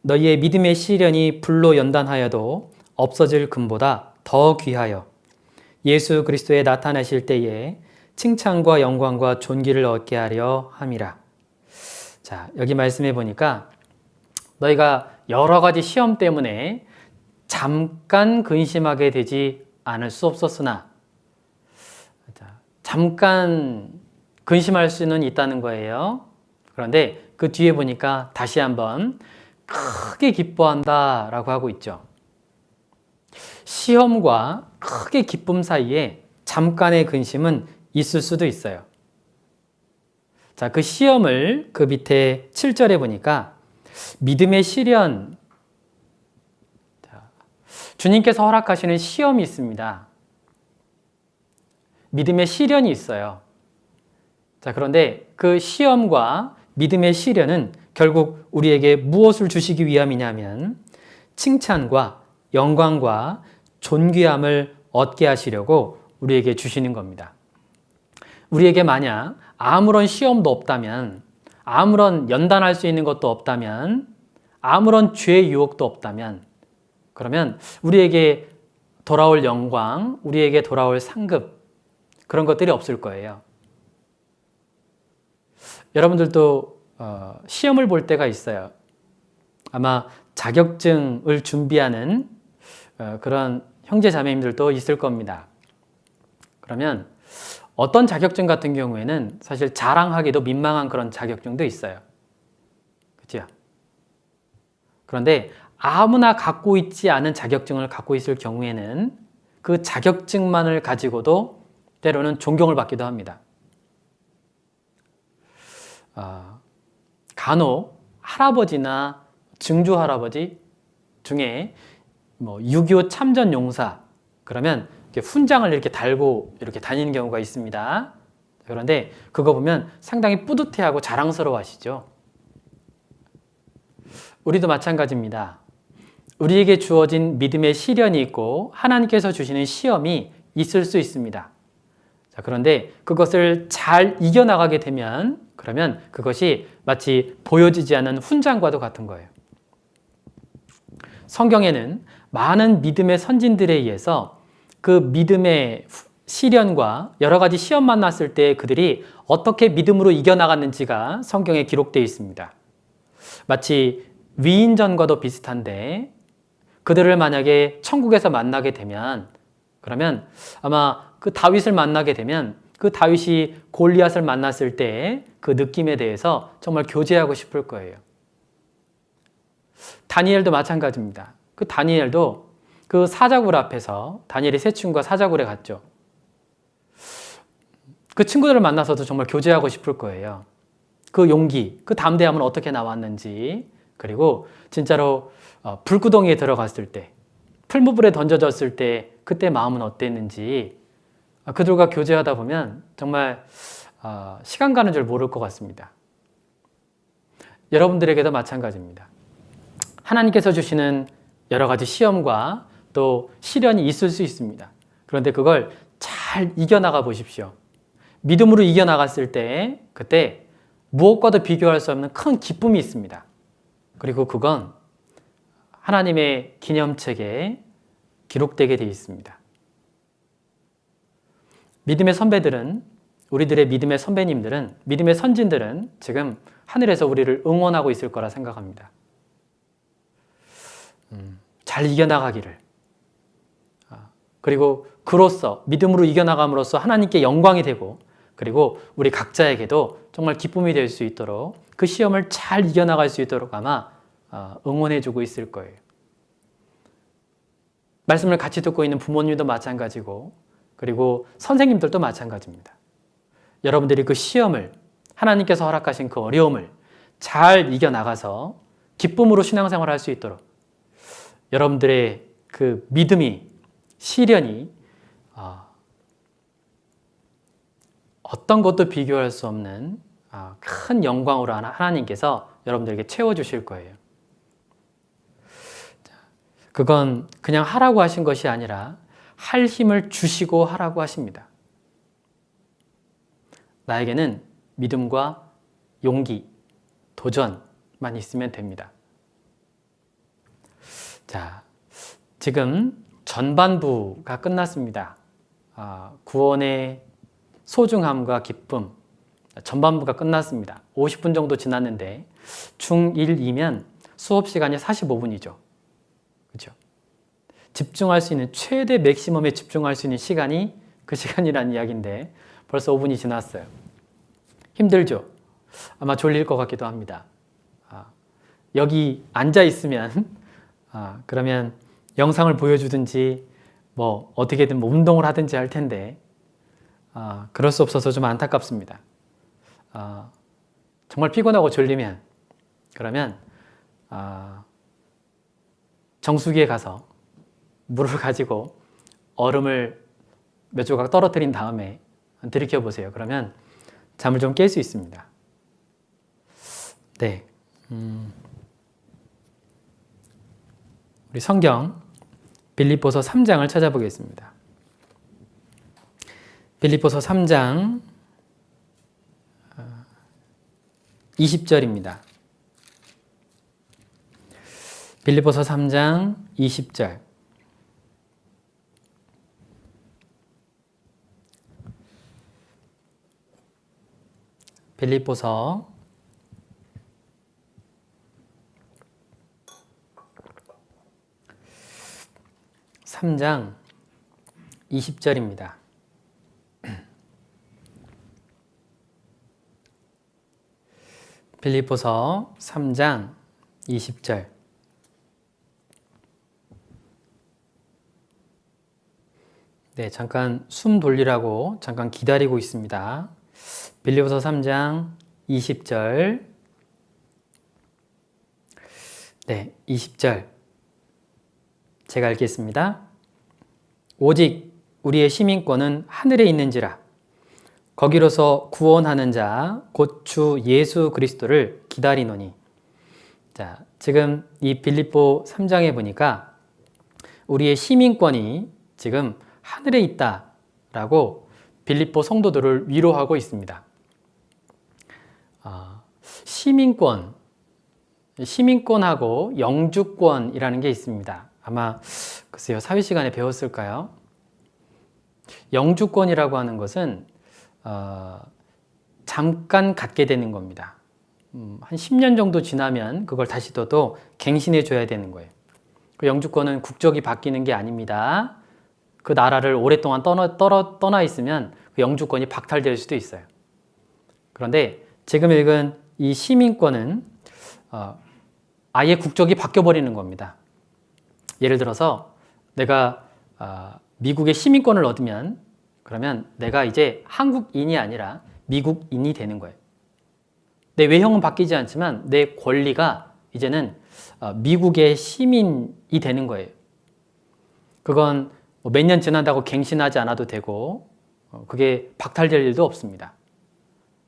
너희의 믿음의 시련이 불로 연단하여도 없어질 금보다 더 귀하여 예수 그리스도에 나타나실 때에 칭찬과 영광과 존귀를 얻게 하려 함이라. 자, 여기 말씀해 보니까 너희가 여러 가지 시험 때문에 잠깐 근심하게 되지 않을 수 없었으나, 잠깐 근심할 수는 있다는 거예요. 그런데 그 뒤에 보니까 다시 한번 크게 기뻐한다 라고 하고 있죠. 시험과 크게 기쁨 사이에 잠깐의 근심은 있을 수도 있어요. 자, 그 시험을 그 밑에 7절에 보니까 믿음의 시련, 주님께서 허락하시는 시험이 있습니다. 믿음의 시련이 있어요. 자, 그런데 그 시험과 믿음의 시련은 결국 우리에게 무엇을 주시기 위함이냐면 칭찬과 영광과 존귀함을 얻게 하시려고 우리에게 주시는 겁니다. 우리에게 만약 아무런 시험도 없다면, 아무런 연단할 수 있는 것도 없다면, 아무런 죄의 유혹도 없다면, 그러면 우리에게 돌아올 영광, 우리에게 돌아올 상급, 그런 것들이 없을 거예요. 여러분들도 시험을 볼 때가 있어요. 아마 자격증을 준비하는 그런 형제 자매님들도 있을 겁니다. 그러면 어떤 자격증 같은 경우에는 사실 자랑하기도 민망한 그런 자격증도 있어요. 그죠? 그런데 아무나 갖고 있지 않은 자격증을 갖고 있을 경우에는 그 자격증만을 가지고도 때로는 존경을 받기도 합니다. 간혹 할아버지나 증조 할아버지 중에 6.25 참전 용사 그러면 이렇게 훈장을 이렇게 달고 이렇게 다니는 경우가 있습니다. 그런데 그거 보면 상당히 뿌듯해하고 자랑스러워 하시죠. 우리도 마찬가지입니다. 우리에게 주어진 믿음의 시련이 있고 하나님께서 주시는 시험이 있을 수 있습니다. 자, 그런데 그것을 잘 이겨나가게 되면 그러면 그것이 마치 보여지지 않는 훈장과도 같은 거예요. 성경에는 많은 믿음의 선진들에 의해서 그 믿음의 시련과 여러 가지 시험 만났을 때 그들이 어떻게 믿음으로 이겨나갔는지가 성경에 기록되어 있습니다. 마치 위인전과도 비슷한데 그들을 만약에 천국에서 만나게 되면 그러면 아마 그 다윗을 만나게 되면 그 다윗이 골리앗을 만났을 때 그 느낌에 대해서 정말 교제하고 싶을 거예요. 다니엘도 마찬가지입니다. 그 다니엘도 그 사자굴 앞에서 다니엘이 세 친구가 사자굴에 갔죠. 그 친구들을 만나서도 정말 교제하고 싶을 거예요. 그 용기, 그 담대함은 어떻게 나왔는지 그리고 진짜로 불구덩이에 들어갔을 때 풀무불에 던져졌을 때 그때 마음은 어땠는지 그들과 교제하다 보면 정말 시간 가는 줄 모를 것 같습니다. 여러분들에게도 마찬가지입니다. 하나님께서 주시는 여러 가지 시험과 또 시련이 있을 수 있습니다. 그런데 그걸 잘 이겨나가 보십시오. 믿음으로 이겨나갔을 때 그때 무엇과도 비교할 수 없는 큰 기쁨이 있습니다. 그리고 그건 하나님의 기념책에 기록되게 되어 있습니다. 믿음의 선배들은 우리들의 믿음의 선배님들은 믿음의 선진들은 지금 하늘에서 우리를 응원하고 있을 거라 생각합니다. 잘 이겨나가기를 그리고 그로써 믿음으로 이겨나감으로써 하나님께 영광이 되고 그리고 우리 각자에게도 정말 기쁨이 될 수 있도록 그 시험을 잘 이겨나갈 수 있도록 아마 응원해주고 있을 거예요. 말씀을 같이 듣고 있는 부모님도 마찬가지고 그리고 선생님들도 마찬가지입니다. 여러분들이 그 시험을 하나님께서 허락하신 그 어려움을 잘 이겨나가서 기쁨으로 신앙생활을 할 수 있도록 여러분들의 그 믿음이 시련이 어떤 것도 비교할 수 없는 큰 영광으로 하나님께서 여러분들에게 채워주실 거예요. 그건 그냥 하라고 하신 것이 아니라 할 힘을 주시고 하라고 하십니다. 나에게는 믿음과 용기, 도전만 있으면 됩니다. 자, 지금 전반부가 끝났습니다. 구원의 소중함과 기쁨, 전반부가 끝났습니다. 50분 정도 지났는데 중1이면 수업 시간이 45분이죠. 그렇죠? 집중할 수 있는 최대 맥시멈에 집중할 수 있는 시간이 그 시간이라는 이야기인데 벌써 5분이 지났어요. 힘들죠? 아마 졸릴 것 같기도 합니다. 여기 앉아 있으면 그러면 영상을 보여주든지 뭐 어떻게든 뭐 운동을 하든지 할 텐데 그럴 수 없어서 좀 안타깝습니다. 정말 피곤하고 졸리면 그러면 정수기에 가서 물을 가지고 얼음을 몇 조각 떨어뜨린 다음에 들이켜 보세요. 그러면 잠을 좀 깰 수 있습니다. 네, 우리 성경 빌립보서 3장을 찾아보겠습니다. 빌립보서 3장 20절입니다. 빌립보서 3장 20절. 빌립보서 3장 20절입니다. 빌립보서 3장 20절. 네, 잠깐 숨 돌리라고 잠깐 기다리고 있습니다. 빌립보서 3장 20절. 네, 20절. 제가 읽겠습니다. 오직 우리의 시민권은 하늘에 있는지라. 거기로서 구원하는 자, 곧 주 예수 그리스도를 기다리노니. 자, 지금 이 빌립보 3장에 보니까 우리의 시민권이 지금 하늘에 있다라고 빌립보 성도들을 위로하고 있습니다. 시민권하고 영주권이라는 게 있습니다. 아마 글쎄요, 사회 시간에 배웠을까요? 영주권이라고 하는 것은 잠깐 갖게 되는 겁니다. 한 10년 정도 지나면 그걸 다시 또 갱신해 줘야 되는 거예요. 그 영주권은 국적이 바뀌는 게 아닙니다. 그 나라를 오랫동안 떠나 있으면 그 영주권이 박탈될 수도 있어요. 그런데 지금 읽은 이 시민권은 아예 국적이 바뀌어버리는 겁니다. 예를 들어서 내가 미국의 시민권을 얻으면 그러면 내가 이제 한국인이 아니라 미국인이 되는 거예요. 내 외형은 바뀌지 않지만 내 권리가 이제는 미국의 시민이 되는 거예요. 그건 몇 년 지난다고 갱신하지 않아도 되고 그게 박탈될 일도 없습니다.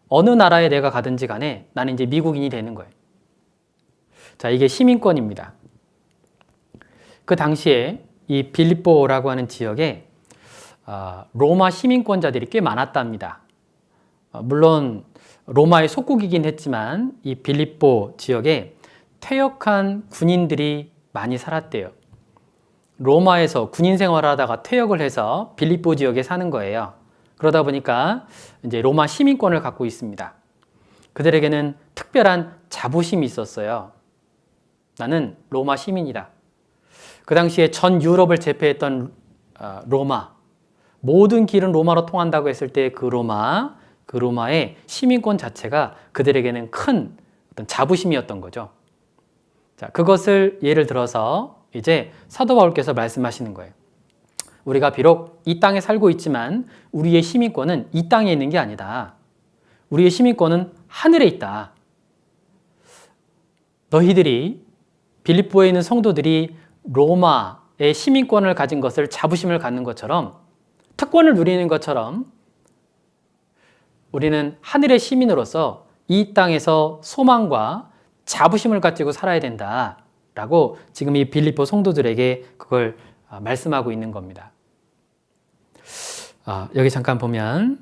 어느 나라에 내가 가든지 간에 나는 이제 미국인이 되는 거예요. 자, 이게 시민권입니다. 그 당시에 이 빌립보라고 하는 지역에 로마 시민권자들이 꽤 많았답니다. 물론 로마의 속국이긴 했지만 이 빌립보 지역에 퇴역한 군인들이 많이 살았대요. 로마에서 군인 생활을 하다가 퇴역을 해서 빌립보 지역에 사는 거예요. 그러다 보니까 이제 로마 시민권을 갖고 있습니다. 그들에게는 특별한 자부심이 있었어요. 나는 로마 시민이다. 그 당시에 전 유럽을 제패했던 로마, 모든 길은 로마로 통한다고 했을 때 그 로마의 시민권 자체가 그들에게는 큰 어떤 자부심이었던 거죠. 자, 그것을 예를 들어서 이제 사도 바울께서 말씀하시는 거예요. 우리가 비록 이 땅에 살고 있지만 우리의 시민권은 이 땅에 있는 게 아니다. 우리의 시민권은 하늘에 있다. 너희들이 빌립보에 있는 성도들이 로마의 시민권을 가진 것을 자부심을 갖는 것처럼 특권을 누리는 것처럼 우리는 하늘의 시민으로서 이 땅에서 소망과 자부심을 가지고 살아야 된다라고 지금 이 빌립보 성도들에게 그걸 말씀하고 있는 겁니다. 여기 잠깐 보면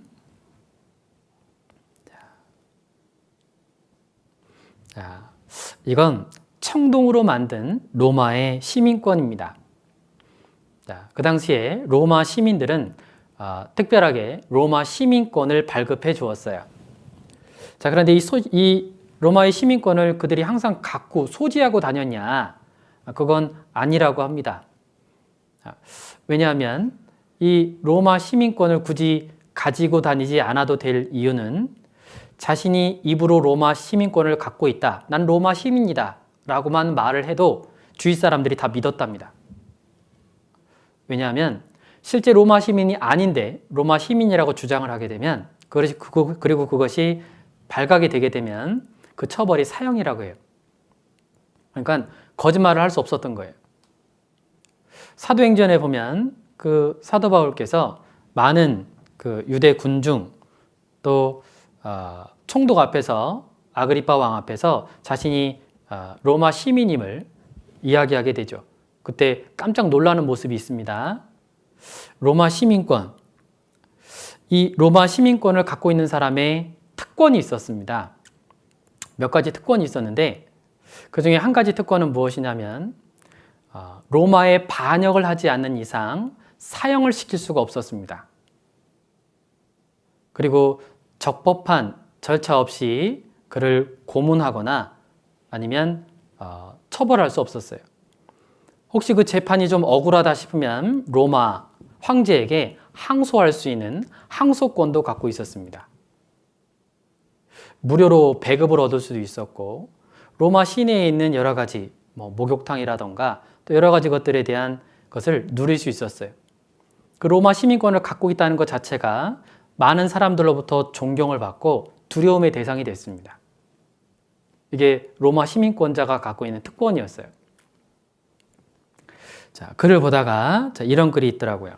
이건 청동으로 만든 로마의 시민권입니다. 그 당시에 로마 시민들은 특별하게 로마 시민권을 발급해 주었어요. 자, 그런데 이 로마의 시민권을 그들이 항상 갖고 소지하고 다녔냐? 그건 아니라고 합니다. 왜냐하면 이 로마 시민권을 굳이 가지고 다니지 않아도 될 이유는 자신이 입으로 로마 시민권을 갖고 있다. 난 로마 시민이다. 라고만 말을 해도 주위 사람들이 다 믿었답니다. 왜냐하면 실제 로마 시민이 아닌데 로마 시민이라고 주장을 하게 되면 그리고 그것이 발각이 되게 되면 그 처벌이 사형이라고 해요. 그러니까 거짓말을 할 수 없었던 거예요. 사도행전에 보면 그 사도 바울께서 많은 그 유대 군중 또 총독 앞에서 아그리파 왕 앞에서 자신이 로마 시민임을 이야기하게 되죠. 그때 깜짝 놀라는 모습이 있습니다. 로마 시민권. 이 로마 시민권을 갖고 있는 사람의 특권이 있었습니다. 몇 가지 특권이 있었는데 그 중에 한 가지 특권은 무엇이냐면 로마에 반역을 하지 않는 이상 사형을 시킬 수가 없었습니다. 그리고 적법한 절차 없이 그를 고문하거나 아니면 처벌할 수 없었어요. 혹시 그 재판이 좀 억울하다 싶으면 로마 황제에게 항소할 수 있는 항소권도 갖고 있었습니다. 무료로 배급을 얻을 수도 있었고, 로마 시내에 있는 여러 가지 목욕탕이라던가 또 여러 가지 것들에 대한 것을 누릴 수 있었어요. 그 로마 시민권을 갖고 있다는 것 자체가 많은 사람들로부터 존경을 받고 두려움의 대상이 됐습니다. 이게 로마 시민권자가 갖고 있는 특권이었어요. 자, 글을 보다가 이런 글이 있더라고요.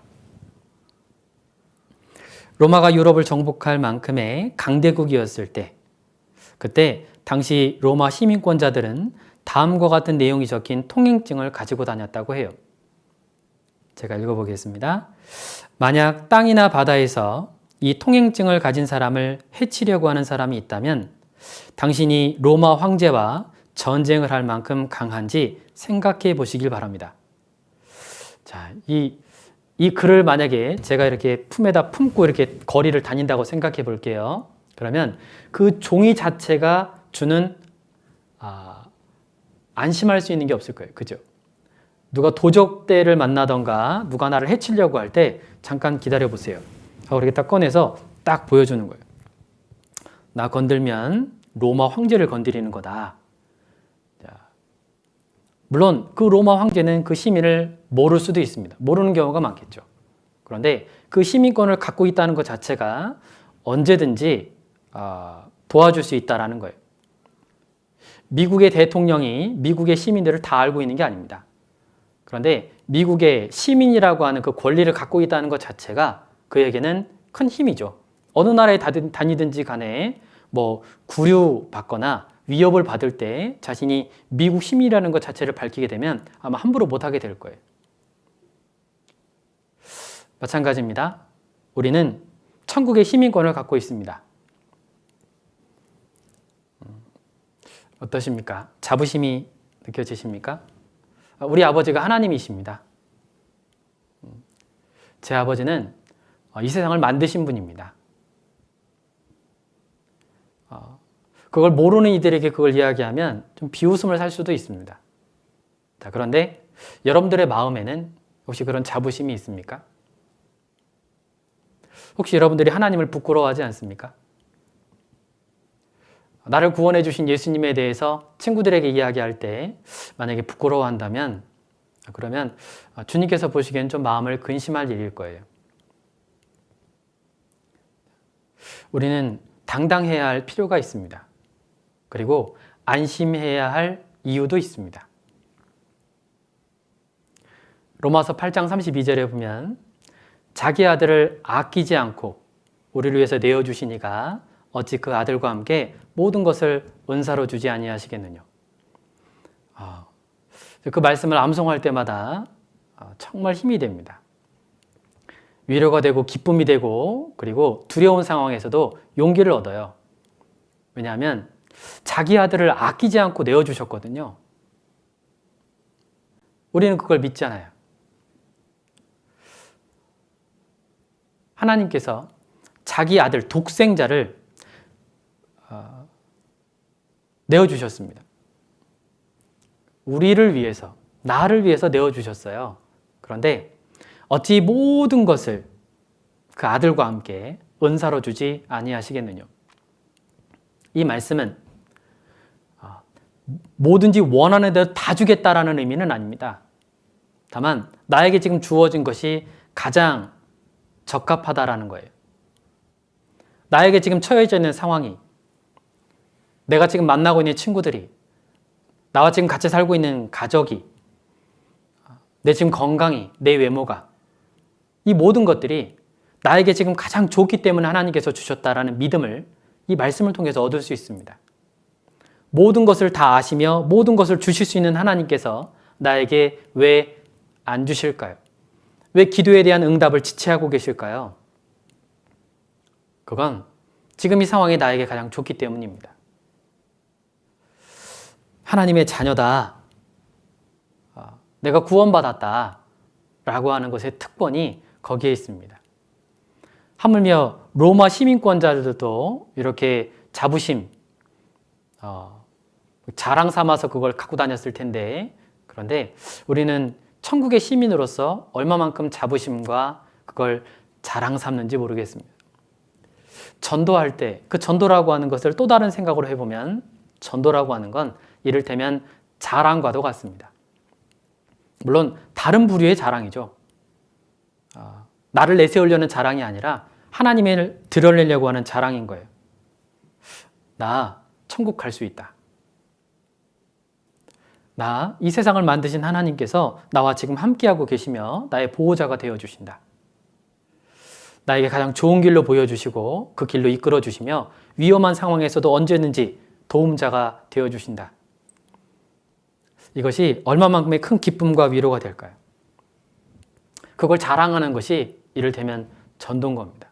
로마가 유럽을 정복할 만큼의 강대국이었을 때, 그때 당시 로마 시민권자들은 다음과 같은 내용이 적힌 통행증을 가지고 다녔다고 해요. 제가 읽어보겠습니다. 만약 땅이나 바다에서 이 통행증을 가진 사람을 해치려고 하는 사람이 있다면 당신이 로마 황제와 전쟁을 할 만큼 강한지 생각해 보시길 바랍니다. 자, 이 글을 만약에 제가 이렇게 품에다 품고 이렇게 거리를 다닌다고 생각해 볼게요. 그러면 그 종이 자체가 주는 안심할 수 있는 게 없을 거예요. 그죠? 누가 도적대를 만나던가 누가 나를 해치려고 할 때 잠깐 기다려 보세요 하고 이렇게 딱 꺼내서 딱 보여주는 거예요. 나 건들면 로마 황제를 건드리는 거다. 자, 물론 그 로마 황제는 그 시민을 모를 수도 있습니다. 모르는 경우가 많겠죠. 그런데 그 시민권을 갖고 있다는 것 자체가 언제든지 도와줄 수 있다는 거예요. 미국의 대통령이 미국의 시민들을 다 알고 있는 게 아닙니다. 그런데 미국의 시민이라고 하는 그 권리를 갖고 있다는 것 자체가 그에게는 큰 힘이죠. 어느 나라에 다니든지 간에 구류받거나 위협을 받을 때 자신이 미국 시민이라는 것 자체를 밝히게 되면 아마 함부로 못하게 될 거예요. 마찬가지입니다. 우리는 천국의 시민권을 갖고 있습니다. 어떠십니까? 자부심이 느껴지십니까? 우리 아버지가 하나님이십니다. 제 아버지는 이 세상을 만드신 분입니다. 그걸 모르는 이들에게 그걸 이야기하면 좀 비웃음을 살 수도 있습니다. 자, 그런데 여러분들의 마음에는 혹시 그런 자부심이 있습니까? 혹시 여러분들이 하나님을 부끄러워하지 않습니까? 나를 구원해 주신 예수님에 대해서 친구들에게 이야기할 때 만약에 부끄러워한다면 그러면 주님께서 보시기엔 좀 마음을 근심할 일일 거예요. 우리는 당당해야 할 필요가 있습니다. 그리고 안심해야 할 이유도 있습니다. 로마서 8장 32절에 보면 자기 아들을 아끼지 않고 우리를 위해서 내어주시니가 어찌 그 아들과 함께 모든 것을 은사로 주지 아니하시겠느냐. 그 말씀을 암송할 때마다 정말 힘이 됩니다. 위로가 되고 기쁨이 되고 그리고 두려운 상황에서도 용기를 얻어요. 왜냐하면 자기 아들을 아끼지 않고 내어주셨거든요. 우리는 그걸 믿잖아요. 하나님께서 자기 아들 독생자를 내어주셨습니다. 우리를 위해서, 나를 위해서 내어주셨어요. 그런데 어찌 모든 것을 그 아들과 함께 은사로 주지 아니하시겠느냐. 이 말씀은 뭐든지 원하는 대로 다 주겠다라는 의미는 아닙니다. 다만 나에게 지금 주어진 것이 가장 적합하다라는 거예요. 나에게 지금 처해져 있는 상황이, 내가 지금 만나고 있는 친구들이, 나와 지금 같이 살고 있는 가족이, 내 지금 건강이, 내 외모가, 이 모든 것들이 나에게 지금 가장 좋기 때문에 하나님께서 주셨다라는 믿음을 이 말씀을 통해서 얻을 수 있습니다. 모든 것을 다 아시며 모든 것을 주실 수 있는 하나님께서 나에게 왜 안 주실까요? 왜 기도에 대한 응답을 지체하고 계실까요? 그건 지금 이 상황이 나에게 가장 좋기 때문입니다. 하나님의 자녀다, 내가 구원받았다 라고 하는 것의 특권이 거기에 있습니다. 하물며 로마 시민권자들도 이렇게 자부심, 자랑 삼아서 그걸 갖고 다녔을 텐데, 그런데 우리는 천국의 시민으로서 얼마만큼 자부심과 그걸 자랑 삼는지 모르겠습니다. 전도할 때 그 전도라고 하는 것을 또 다른 생각으로 해보면 전도라고 하는 건 이를테면 자랑과도 같습니다. 물론 다른 부류의 자랑이죠. 나를 내세우려는 자랑이 아니라 하나님을 드러내려고 하는 자랑인 거예요. 나 천국 갈 수 있다. 나 이 세상을 만드신 하나님께서 나와 지금 함께하고 계시며 나의 보호자가 되어주신다. 나에게 가장 좋은 길로 보여주시고 그 길로 이끌어 주시며 위험한 상황에서도 언제든지 도움자가 되어주신다. 이것이 얼마만큼의 큰 기쁨과 위로가 될까요? 그걸 자랑하는 것이 이를테면 전도인 겁니다.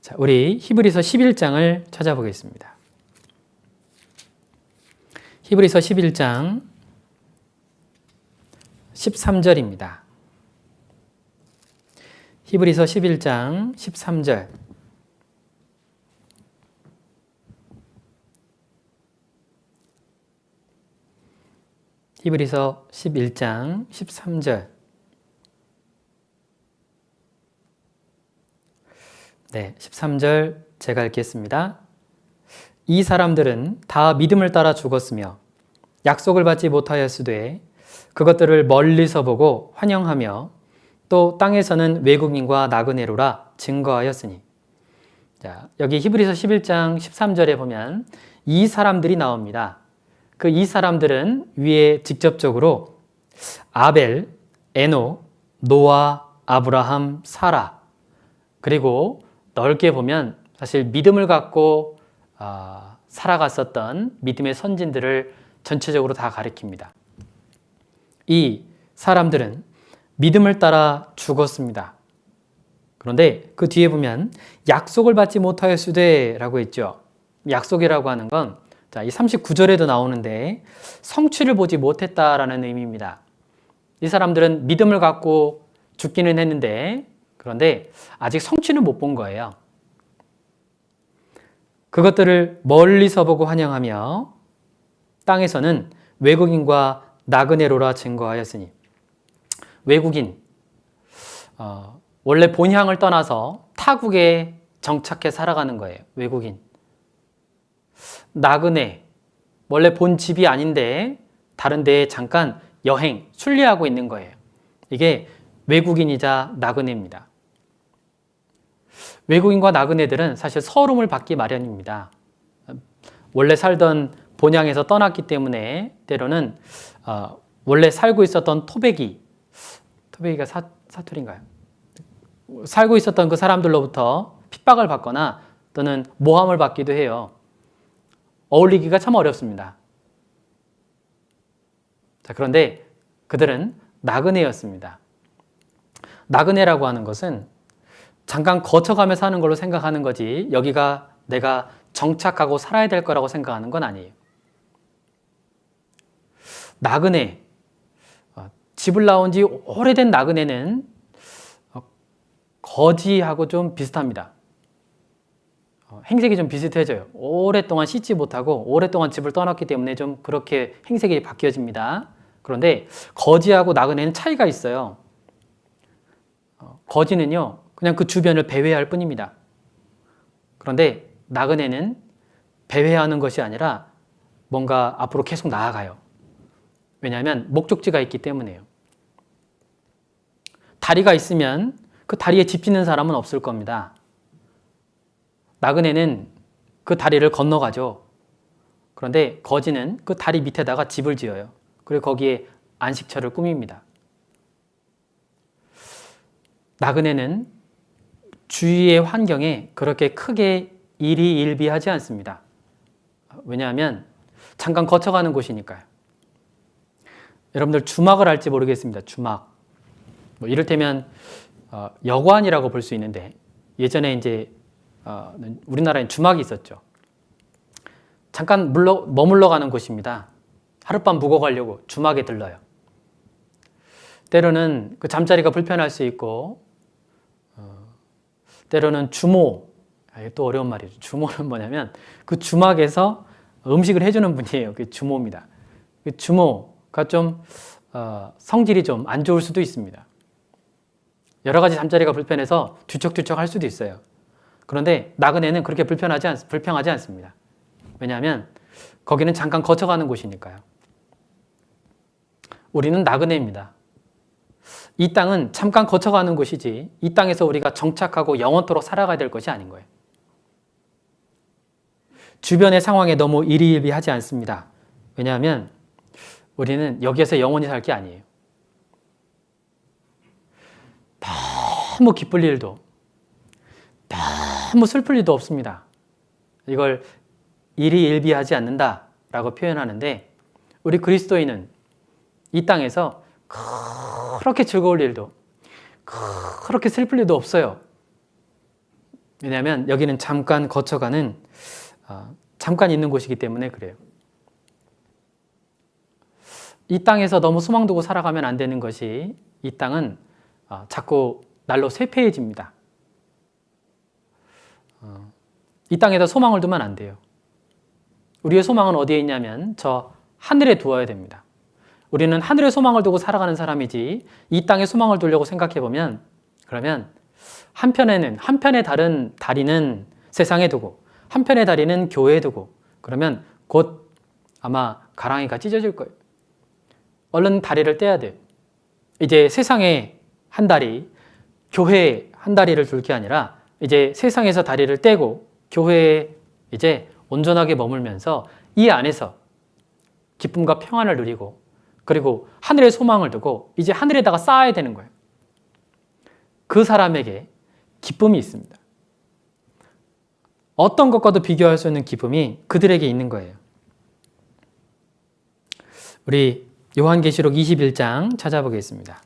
자, 우리 히브리서 11장을 찾아보겠습니다. 히브리서 11장 13절입니다. 히브리서 11장 13절. 히브리서 11장 13절. 네, 13절 제가 읽겠습니다. 이 사람들은 다 믿음을 따라 죽었으며 약속을 받지 못하였으되 그것들을 멀리서 보고 환영하며 또 땅에서는 외국인과 나그네로라 증거하였으니. 자, 여기 히브리서 11장 13절에 보면 이 사람들이 나옵니다. 그 이 사람들은 위에 직접적으로 아벨, 에녹, 노아, 아브라함, 사라, 그리고 넓게 보면 사실 믿음을 갖고 살아갔었던 믿음의 선진들을 전체적으로 다 가리킵니다. 이 사람들은 믿음을 따라 죽었습니다. 그런데 그 뒤에 보면 약속을 받지 못하였으되 라고 했죠. 약속이라고 하는 건 자, 이 39절에도 나오는데 성취를 보지 못했다라는 의미입니다. 이 사람들은 믿음을 갖고 죽기는 했는데 그런데 아직 성취는 못 본 거예요. 그것들을 멀리서 보고 환영하며 땅에서는 외국인과 나그네로라 증거하였으니. 외국인, 원래 본향을 떠나서 타국에 정착해 살아가는 거예요. 외국인. 나그네, 원래 본 집이 아닌데 다른 데에 잠깐 여행, 순례하고 있는 거예요. 이게 외국인이자 나그네입니다. 외국인과 나그네들은 사실 서름을 받기 마련입니다. 원래 살던 본향에서 떠났기 때문에 때로는 원래 살고 있었던 토베기가 사투리인가요? 살고 있었던 그 사람들로부터 핍박을 받거나 또는 모함을 받기도 해요. 어울리기가 참 어렵습니다. 자, 그런데 그들은 나그네였습니다. 나그네라고 하는 것은 잠깐 거쳐가며 사는 걸로 생각하는 거지 여기가 내가 정착하고 살아야 될 거라고 생각하는 건 아니에요. 나그네, 집을 나온 지 오래된 나그네는 거지하고 좀 비슷합니다. 행색이 좀 비슷해져요. 오랫동안 씻지 못하고 오랫동안 집을 떠났기 때문에 좀 그렇게 행색이 바뀌어집니다. 그런데 거지하고 나그네는 차이가 있어요. 거지는요, 그냥 그 주변을 배회할 뿐입니다. 그런데 나그네는 배회하는 것이 아니라 뭔가 앞으로 계속 나아가요. 왜냐하면 목적지가 있기 때문에요. 다리가 있으면 그 다리에 집 짓는 사람은 없을 겁니다. 나그네는 그 다리를 건너가죠. 그런데 거지는 그 다리 밑에다가 집을 지어요. 그리고 거기에 안식처를 꾸밉니다. 나그네는 주위의 환경에 그렇게 크게 일희일비하지 않습니다. 왜냐하면 잠깐 거쳐가는 곳이니까요. 여러분들 주막을 알지 모르겠습니다. 주막. 이를테면 여관이라고 볼 수 있는데 예전에 이제 우리나라엔 주막이 있었죠. 잠깐 머물러 가는 곳입니다. 하룻밤 묵어 가려고 주막에 들러요. 때로는 그 잠자리가 불편할 수 있고 때로는 주모, 이게 또 어려운 말이죠. 주모는 뭐냐면 그 주막에서 음식을 해주는 분이에요. 그 주모입니다. 그 주모가 좀 성질이 좀 안 좋을 수도 있습니다. 여러 가지 잠자리가 불편해서 뒤척뒤척 할 수도 있어요. 그런데 나그네는 그렇게 불평하지 않습니다. 왜냐하면 거기는 잠깐 거쳐가는 곳이니까요. 우리는 나그네입니다. 이 땅은 잠깐 거쳐가는 곳이지 이 땅에서 우리가 정착하고 영원토록 살아가야 될 것이 아닌 거예요. 주변의 상황에 너무 일희일비하지 않습니다. 왜냐하면 우리는 여기에서 영원히 살 게 아니에요. 너무 기쁠 일도 너무 슬플 일도 없습니다. 이걸 일희일비하지 않는다라고 표현하는데 우리 그리스도인은 이 땅에서 그렇게 즐거울 일도 그렇게 슬플 일도 없어요. 왜냐하면 여기는 잠깐 거쳐가는 잠깐 있는 곳이기 때문에 그래요. 이 땅에서 너무 소망 두고 살아가면 안 되는 것이 이 땅은 자꾸 날로 쇠폐해집니다. 이 땅에다 소망을 두면 안 돼요. 우리의 소망은 어디에 있냐면 저 하늘에 두어야 됩니다. 우리는 하늘에 소망을 두고 살아가는 사람이지 이 땅에 소망을 두려고 생각해보면 그러면 한편의 다른 다리는 세상에 두고 한편의 다리는 교회에 두고 그러면 곧 아마 가랑이가 찢어질 거예요. 얼른 다리를 떼야 돼요. 이제 세상에 한 다리, 교회에 한 다리를 둘 게 아니라 이제 세상에서 다리를 떼고 교회에 이제 온전하게 머물면서 이 안에서 기쁨과 평안을 누리고 그리고 하늘에 소망을 두고 이제 하늘에다가 쌓아야 되는 거예요. 그 사람에게 기쁨이 있습니다. 어떤 것과도 비교할 수 있는 기쁨이 그들에게 있는 거예요. 우리 요한계시록 21장 찾아보겠습니다.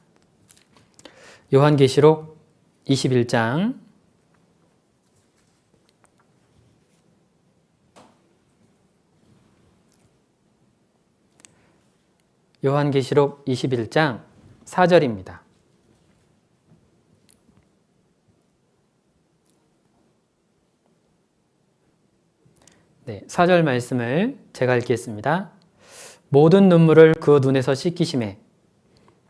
요한계시록 21장 요한계시록 21장 4절입니다. 네, 4절 말씀을 제가 읽겠습니다. 모든 눈물을 그 눈에서 씻기심에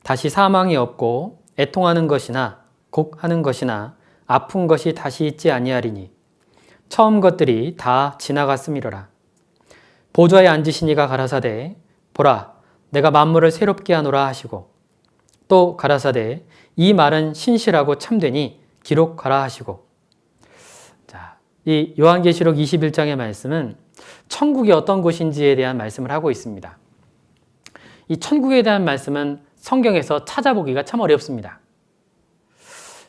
다시 사망이 없고 애통하는 것이나 곡하는 것이나 아픈 것이 다시 있지 아니하리니 처음 것들이 다 지나갔음이로라. 보좌에 앉으신 이가 가라사대 보라 내가 만물을 새롭게 하노라 하시고 또 가라사대 이 말은 신실하고 참되니 기록하라 하시고. 자, 이 요한계시록 21장의 말씀은 천국이 어떤 곳인지에 대한 말씀을 하고 있습니다. 이 천국에 대한 말씀은 성경에서 찾아보기가 참 어렵습니다.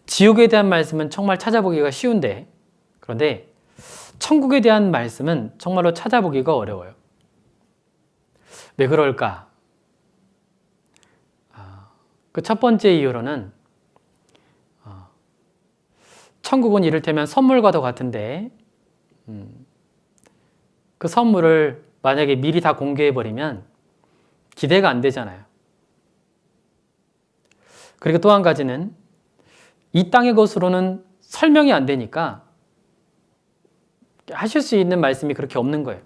지옥에 대한 말씀은 정말 찾아보기가 쉬운데 그런데 천국에 대한 말씀은 정말로 찾아보기가 어려워요. 왜 그럴까? 그 첫 번째 이유로는 천국은 이를테면 선물과도 같은데 그 선물을 만약에 미리 다 공개해버리면 기대가 안 되잖아요. 그리고 또 한 가지는 이 땅의 것으로는 설명이 안 되니까 하실 수 있는 말씀이 그렇게 없는 거예요.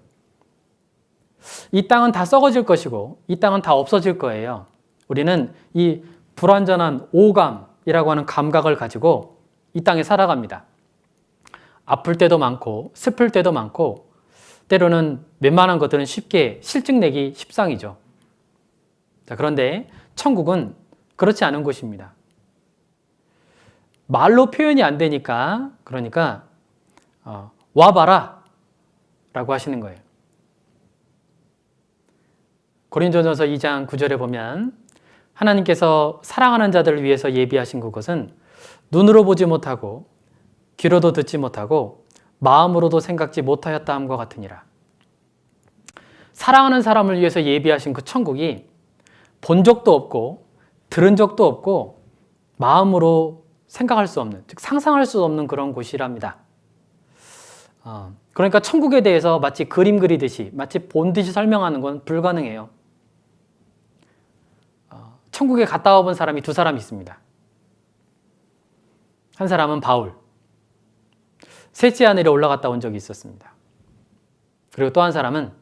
이 땅은 다 썩어질 것이고 이 땅은 다 없어질 거예요. 우리는 이 불완전한 오감이라고 하는 감각을 가지고 이 땅에 살아갑니다. 아플 때도 많고 슬플 때도 많고 때로는 웬만한 것들은 쉽게 실증내기 십상이죠. 자, 그런데 천국은 그렇지 않은 곳입니다. 말로 표현이 안 되니까 그러니까 와봐라 라고 하시는 거예요. 고린도전서 2장 9절에 보면 하나님께서 사랑하는 자들을 위해서 예비하신 그것은 눈으로 보지 못하고 귀로도 듣지 못하고 마음으로도 생각지 못하였다 함과 같으니라. 사랑하는 사람을 위해서 예비하신 그 천국이 본 적도 없고 들은 적도 없고 마음으로 생각할 수 없는, 즉 상상할 수 없는 그런 곳이랍니다. 그러니까 천국에 대해서 마치 그림 그리듯이 마치 본 듯이 설명하는 건 불가능해요. 천국에 갔다 와본 사람이 두 사람 있습니다. 한 사람은 바울, 셋째 하늘에 올라갔다 온 적이 있었습니다. 그리고 또 한 사람은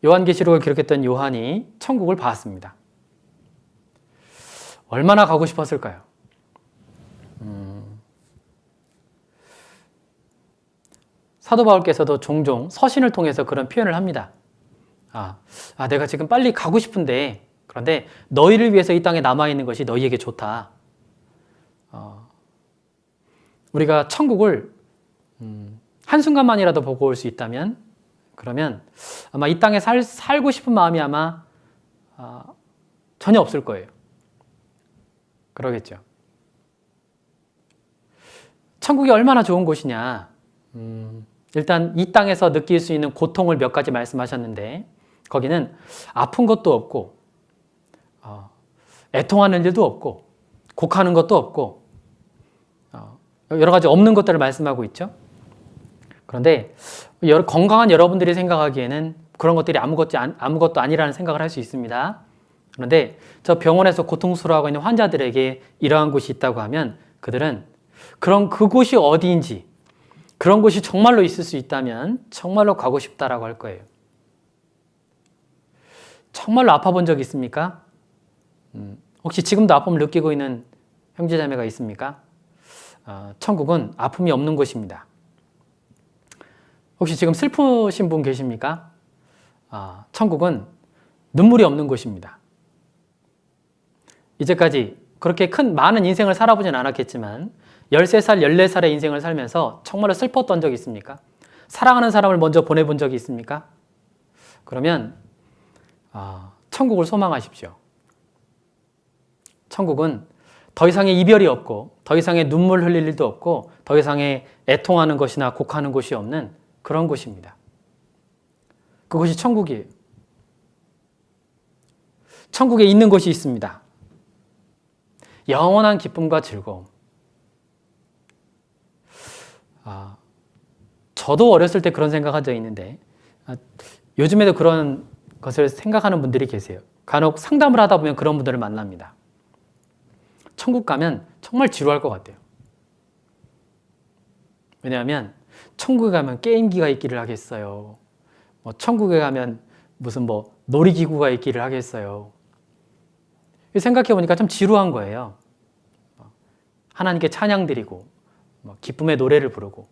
요한계시록을 기록했던 요한이 천국을 봤습니다. 얼마나 가고 싶었을까요? 사도 바울께서도 종종 서신을 통해서 그런 표현을 합니다. 내가 지금 빨리 가고 싶은데, 그런데 너희를 위해서 이 땅에 남아있는 것이 너희에게 좋다. 우리가 천국을 한순간만이라도 보고 올 수 있다면, 그러면 아마 이 땅에 살고 싶은 마음이 아마 전혀 없을 거예요. 그러겠죠. 천국이 얼마나 좋은 곳이냐. 일단 이 땅에서 느낄 수 있는 고통을 몇 가지 말씀하셨는데, 거기는 아픈 것도 없고 애통하는 일도 없고 곡하는 것도 없고 여러 가지 없는 것들을 말씀하고 있죠. 그런데 건강한 여러분들이 생각하기에는 그런 것들이 아무것도 아니라는 생각을 할 수 있습니다. 그런데 저 병원에서 고통스러워하고 있는 환자들에게 이러한 곳이 있다고 하면 그들은 그곳이 어디인지, 그런 곳이 정말로 있을 수 있다면 정말로 가고 싶다라고 할 거예요. 정말로 아파본 적 있습니까? 혹시 지금도 아픔을 느끼고 있는 형제자매가 있습니까? 천국은 아픔이 없는 곳입니다. 혹시 지금 슬프신 분 계십니까? 천국은 눈물이 없는 곳입니다. 이제까지 그렇게 많은 인생을 살아보진 않았겠지만 13살, 14살의 인생을 살면서 정말로 슬펐던 적이 있습니까? 사랑하는 사람을 먼저 보내본 적이 있습니까? 그러면 천국을 소망하십시오. 천국은 더 이상의 이별이 없고 더 이상의 눈물 흘릴 일도 없고 더 이상의 애통하는 것이나 곡하는 곳이 없는 그런 곳입니다. 그것이 천국이에요. 천국에 있는 곳이 있습니다. 영원한 기쁨과 즐거움. 저도 어렸을 때 그런 생각한 적이 있는데 요즘에도 그런 것을 생각하는 분들이 계세요. 간혹 상담을 하다 보면 그런 분들을 만납니다. 천국 가면 정말 지루할 것 같아요. 왜냐하면 천국에 가면 게임기가 있기를 하겠어요. 천국에 가면 무슨 놀이기구가 있기를 하겠어요. 생각해 보니까 좀 지루한 거예요. 하나님께 찬양 드리고 기쁨의 노래를 부르고.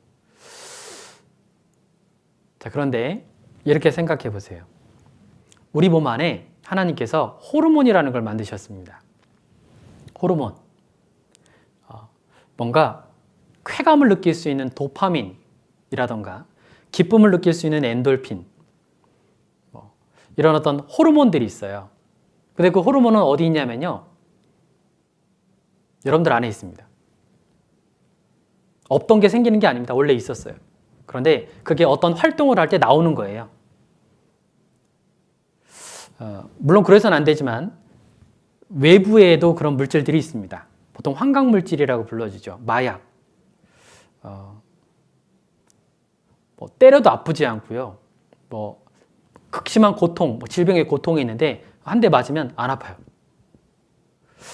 자, 그런데 이렇게 생각해 보세요. 우리 몸 안에 하나님께서 호르몬이라는 걸 만드셨습니다. 호르몬. 뭔가 쾌감을 느낄 수 있는 도파민이라던가 기쁨을 느낄 수 있는 엔돌핀, 이런 어떤 호르몬들이 있어요. 근데 그 호르몬은 어디 있냐면요, 여러분들 안에 있습니다. 없던 게 생기는 게 아닙니다. 원래 있었어요. 그런데 그게 어떤 활동을 할 때 나오는 거예요. 물론 그래서는 안 되지만 외부에도 그런 물질들이 있습니다. 보통 환각물질이라고 불러지죠. 마약. 때려도 아프지 않고요. 극심한 고통, 질병의 고통이 있는데 한 대 맞으면 안 아파요.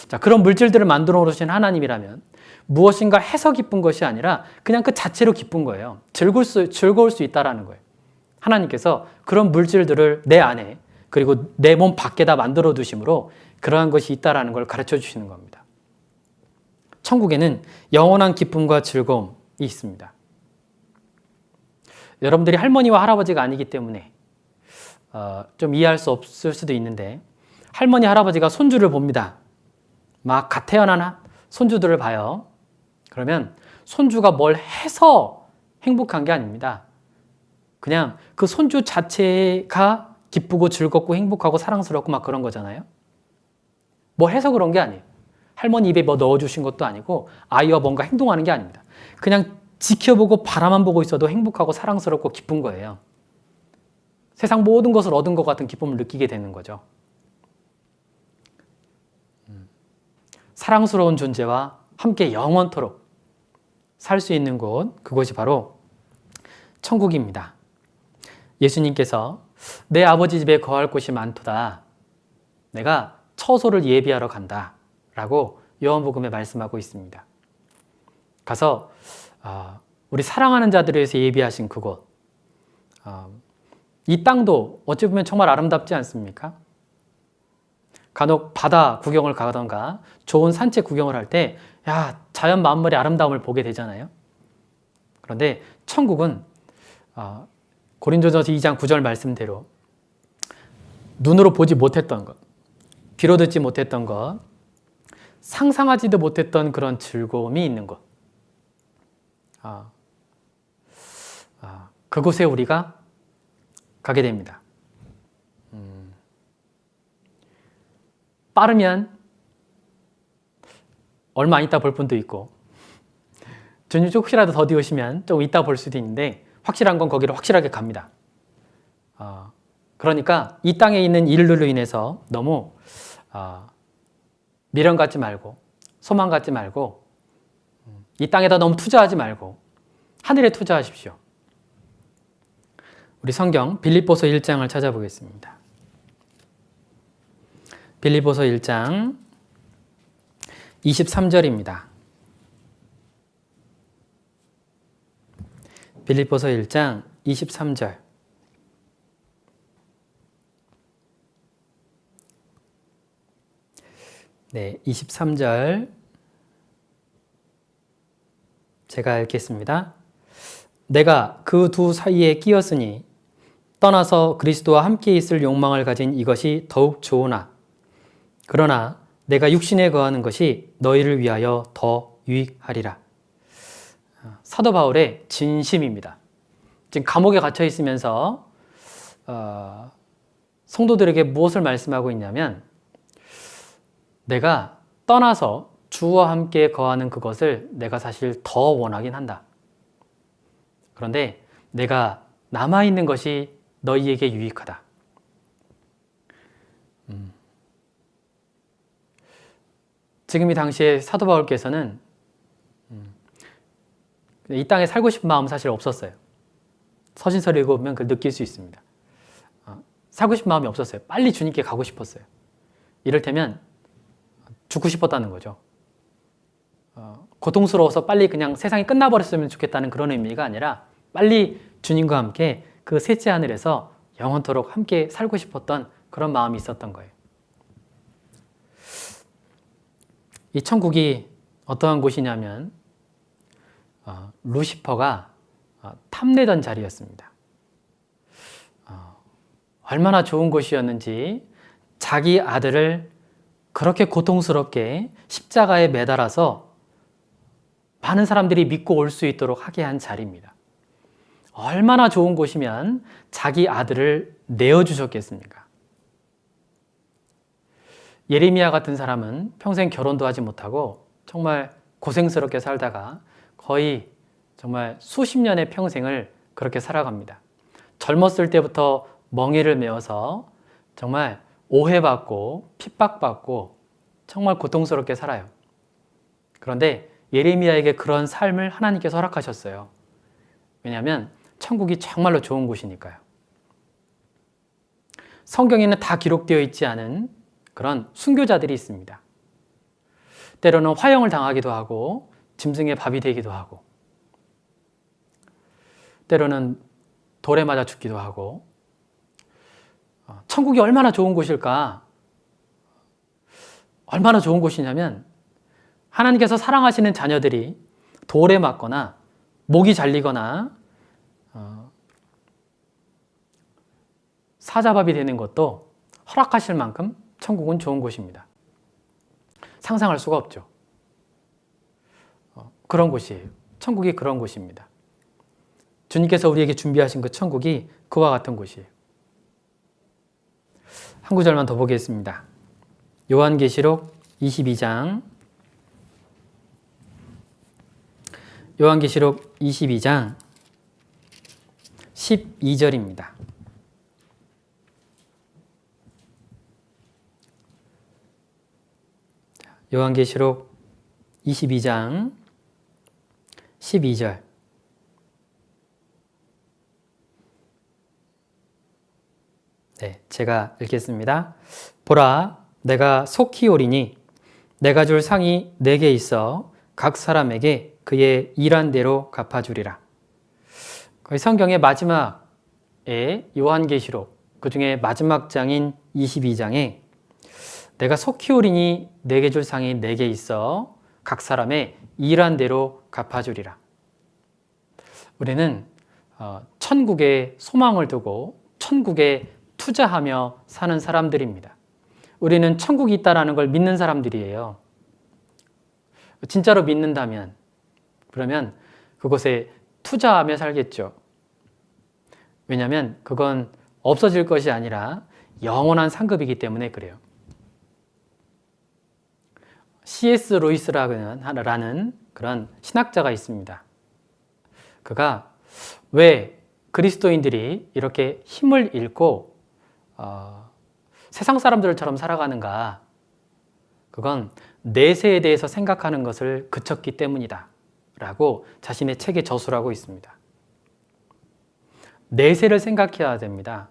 자, 그런 물질들을 만들어 놓으신 하나님이라면 무엇인가 해서 기쁜 것이 아니라 그냥 그 자체로 기쁜 거예요. 즐거울 수 있다라는 거예요. 하나님께서 그런 물질들을 내 안에 그리고 내 몸 밖에다 만들어 두심으로 그러한 것이 있다라는 걸 가르쳐 주시는 겁니다. 천국에는 영원한 기쁨과 즐거움이 있습니다. 여러분들이 할머니와 할아버지가 아니기 때문에 좀 이해할 수 없을 수도 있는데, 할머니, 할아버지가 손주를 봅니다. 막 갓 태어난 손주들을 봐요. 그러면 손주가 뭘 해서 행복한 게 아닙니다. 그냥 그 손주 자체가 기쁘고 즐겁고 행복하고 사랑스럽고 막 그런 거잖아요. 뭐 해서 그런 게 아니에요. 할머니 입에 뭐 넣어주신 것도 아니고 아이와 뭔가 행동하는 게 아닙니다. 그냥 지켜보고 바라만 보고 있어도 행복하고 사랑스럽고 기쁜 거예요. 세상 모든 것을 얻은 것 같은 기쁨을 느끼게 되는 거죠. 사랑스러운 존재와 함께 영원토록 살 수 있는 곳, 그것이 바로 천국입니다. 예수님께서 내 아버지 집에 거할 곳이 많도다. 내가 처소를 예비하러 간다. 라고 요한복음에 말씀하고 있습니다. 가서 우리 사랑하는 자들을 위해서 예비하신 그곳, 이 땅도 어찌 보면 정말 아름답지 않습니까? 간혹 바다 구경을 가던가 좋은 산책 구경을 할 때 자연 만물의 아름다움을 보게 되잖아요. 그런데 천국은 고린도전서 2장 9절 말씀대로 눈으로 보지 못했던 것, 귀로 듣지 못했던 것, 상상하지도 못했던 그런 즐거움이 있는 곳. 그곳에 우리가 가게 됩니다. 빠르면 얼마 안 있다 볼 분도 있고, 주님 혹시라도 더디 오시면 좀 있다 볼 수도 있는데, 확실한 건 거기로 확실하게 갑니다. 그러니까 이 땅에 있는 일들로 인해서 너무 미련 갖지 말고, 소망 갖지 말고, 이 땅에다 너무 투자하지 말고 하늘에 투자하십시오. 우리 성경 빌립보서 1장을 찾아보겠습니다. 빌립보서 1장 23절입니다. 빌립보서 1장 23절. 네, 23절 제가 읽겠습니다. 내가 그 두 사이에 끼었으니 떠나서 그리스도와 함께 있을 욕망을 가진 이것이 더욱 좋으나 그러나 내가 육신에 거하는 것이 너희를 위하여 더 유익하리라. 사도 바울의 진심입니다. 지금 감옥에 갇혀 있으면서 성도들에게 무엇을 말씀하고 있냐면, 내가 떠나서 주와 함께 거하는 그것을 내가 사실 더 원하긴 한다. 그런데 내가 남아있는 것이 너희에게 유익하다. 지금 이 당시에 사도 바울께서는 이 땅에 살고 싶은 마음 사실 없었어요. 서신서를 읽어보면 그걸 느낄 수 있습니다. 살고 싶은 마음이 없었어요. 빨리 주님께 가고 싶었어요. 이를테면 죽고 싶었다는 거죠. 고통스러워서 빨리 그냥 세상이 끝나버렸으면 좋겠다는 그런 의미가 아니라 빨리 주님과 함께 그 셋째 하늘에서 영원토록 함께 살고 싶었던 그런 마음이 있었던 거예요. 이 천국이 어떠한 곳이냐면 루시퍼가 탐내던 자리였습니다. 얼마나 좋은 곳이었는지 자기 아들을 그렇게 고통스럽게 십자가에 매달아서 많은 사람들이 믿고 올 수 있도록 하게 한 자리입니다. 얼마나 좋은 곳이면 자기 아들을 내어주셨겠습니까? 예레미야 같은 사람은 평생 결혼도 하지 못하고 정말 고생스럽게 살다가 거의 정말 수십 년의 평생을 그렇게 살아갑니다. 젊었을 때부터 멍에를 메어서 정말 오해받고 핍박받고 정말 고통스럽게 살아요. 그런데 예레미야에게 그런 삶을 하나님께서 허락하셨어요. 왜냐하면 천국이 정말로 좋은 곳이니까요. 성경에는 다 기록되어 있지 않은 그런 순교자들이 있습니다. 때로는 화형을 당하기도 하고 짐승의 밥이 되기도 하고 때로는 돌에 맞아 죽기도 하고 천국이 얼마나 좋은 곳일까? 얼마나 좋은 곳이냐면 하나님께서 사랑하시는 자녀들이 돌에 맞거나 목이 잘리거나 사자밥이 되는 것도 허락하실 만큼 천국은 좋은 곳입니다. 상상할 수가 없죠. 그런 곳이에요. 천국이 그런 곳입니다. 주님께서 우리에게 준비하신 그 천국이 그와 같은 곳이에요. 한 구절만 더 보겠습니다. 요한계시록 22장 요한계시록 22장 12절입니다. 요한계시록 22장 12절. 네, 제가 읽겠습니다. 보라, 내가 속히 오리니 내가 줄 상이 4개 있어 각 사람에게 그의 일한 대로 갚아주리라. 거의 성경의 마지막에 요한계시록 그 중에 마지막 장인 22장에 내가 속히 오리니 내게 줄 상이 내게 있어 각 사람의 일한 대로 갚아주리라. 우리는 천국에 소망을 두고 천국에 투자하며 사는 사람들입니다. 우리는 천국이 있다는 걸 믿는 사람들이에요. 진짜로 믿는다면 그러면 그곳에 투자하며 살겠죠. 왜냐하면 그건 없어질 것이 아니라 영원한 상급이기 때문에 그래요. C.S. 루이스라는 그런 신학자가 있습니다. 그가 왜 그리스도인들이 이렇게 힘을 잃고 세상 사람들처럼 살아가는가? 그건 내세에 대해서 생각하는 것을 그쳤기 때문이다 라고 자신의 책에 저술하고 있습니다. 내세를 생각해야 됩니다.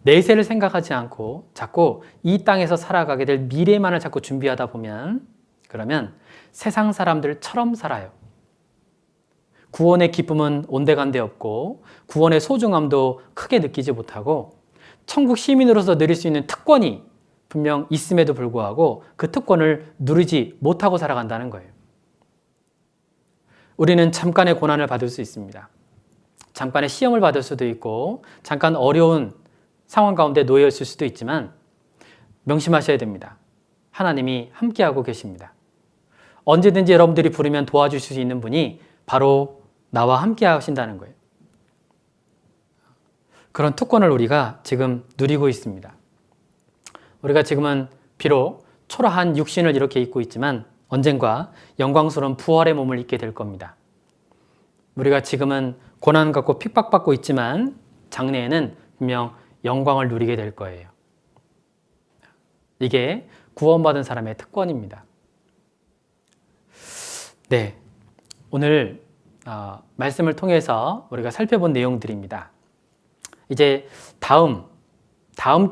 내세를 생각하지 않고 자꾸 이 땅에서 살아가게 될 미래만을 자꾸 준비하다 보면 그러면 세상 사람들처럼 살아요. 구원의 기쁨은 온데간데 없고 구원의 소중함도 크게 느끼지 못하고 천국 시민으로서 누릴 수 있는 특권이 분명 있음에도 불구하고 그 특권을 누리지 못하고 살아간다는 거예요. 우리는 잠깐의 고난을 받을 수 있습니다. 잠깐의 시험을 받을 수도 있고 잠깐 어려운 상황 가운데 놓여 있을 수도 있지만 명심하셔야 됩니다. 하나님이 함께하고 계십니다. 언제든지 여러분들이 부르면 도와주실 수 있는 분이 바로 나와 함께 하신다는 거예요. 그런 특권을 우리가 지금 누리고 있습니다. 우리가 지금은 비록 초라한 육신을 이렇게 입고 있지만 언젠가 영광스러운 부활의 몸을 입게 될 겁니다. 우리가 지금은 고난 갖고 핍박받고 있지만 장래에는 분명 영광을 누리게 될 거예요. 이게 구원받은 사람의 특권입니다. 네, 오늘 말씀을 통해서 우리가 살펴본 내용들입니다. 이제 다음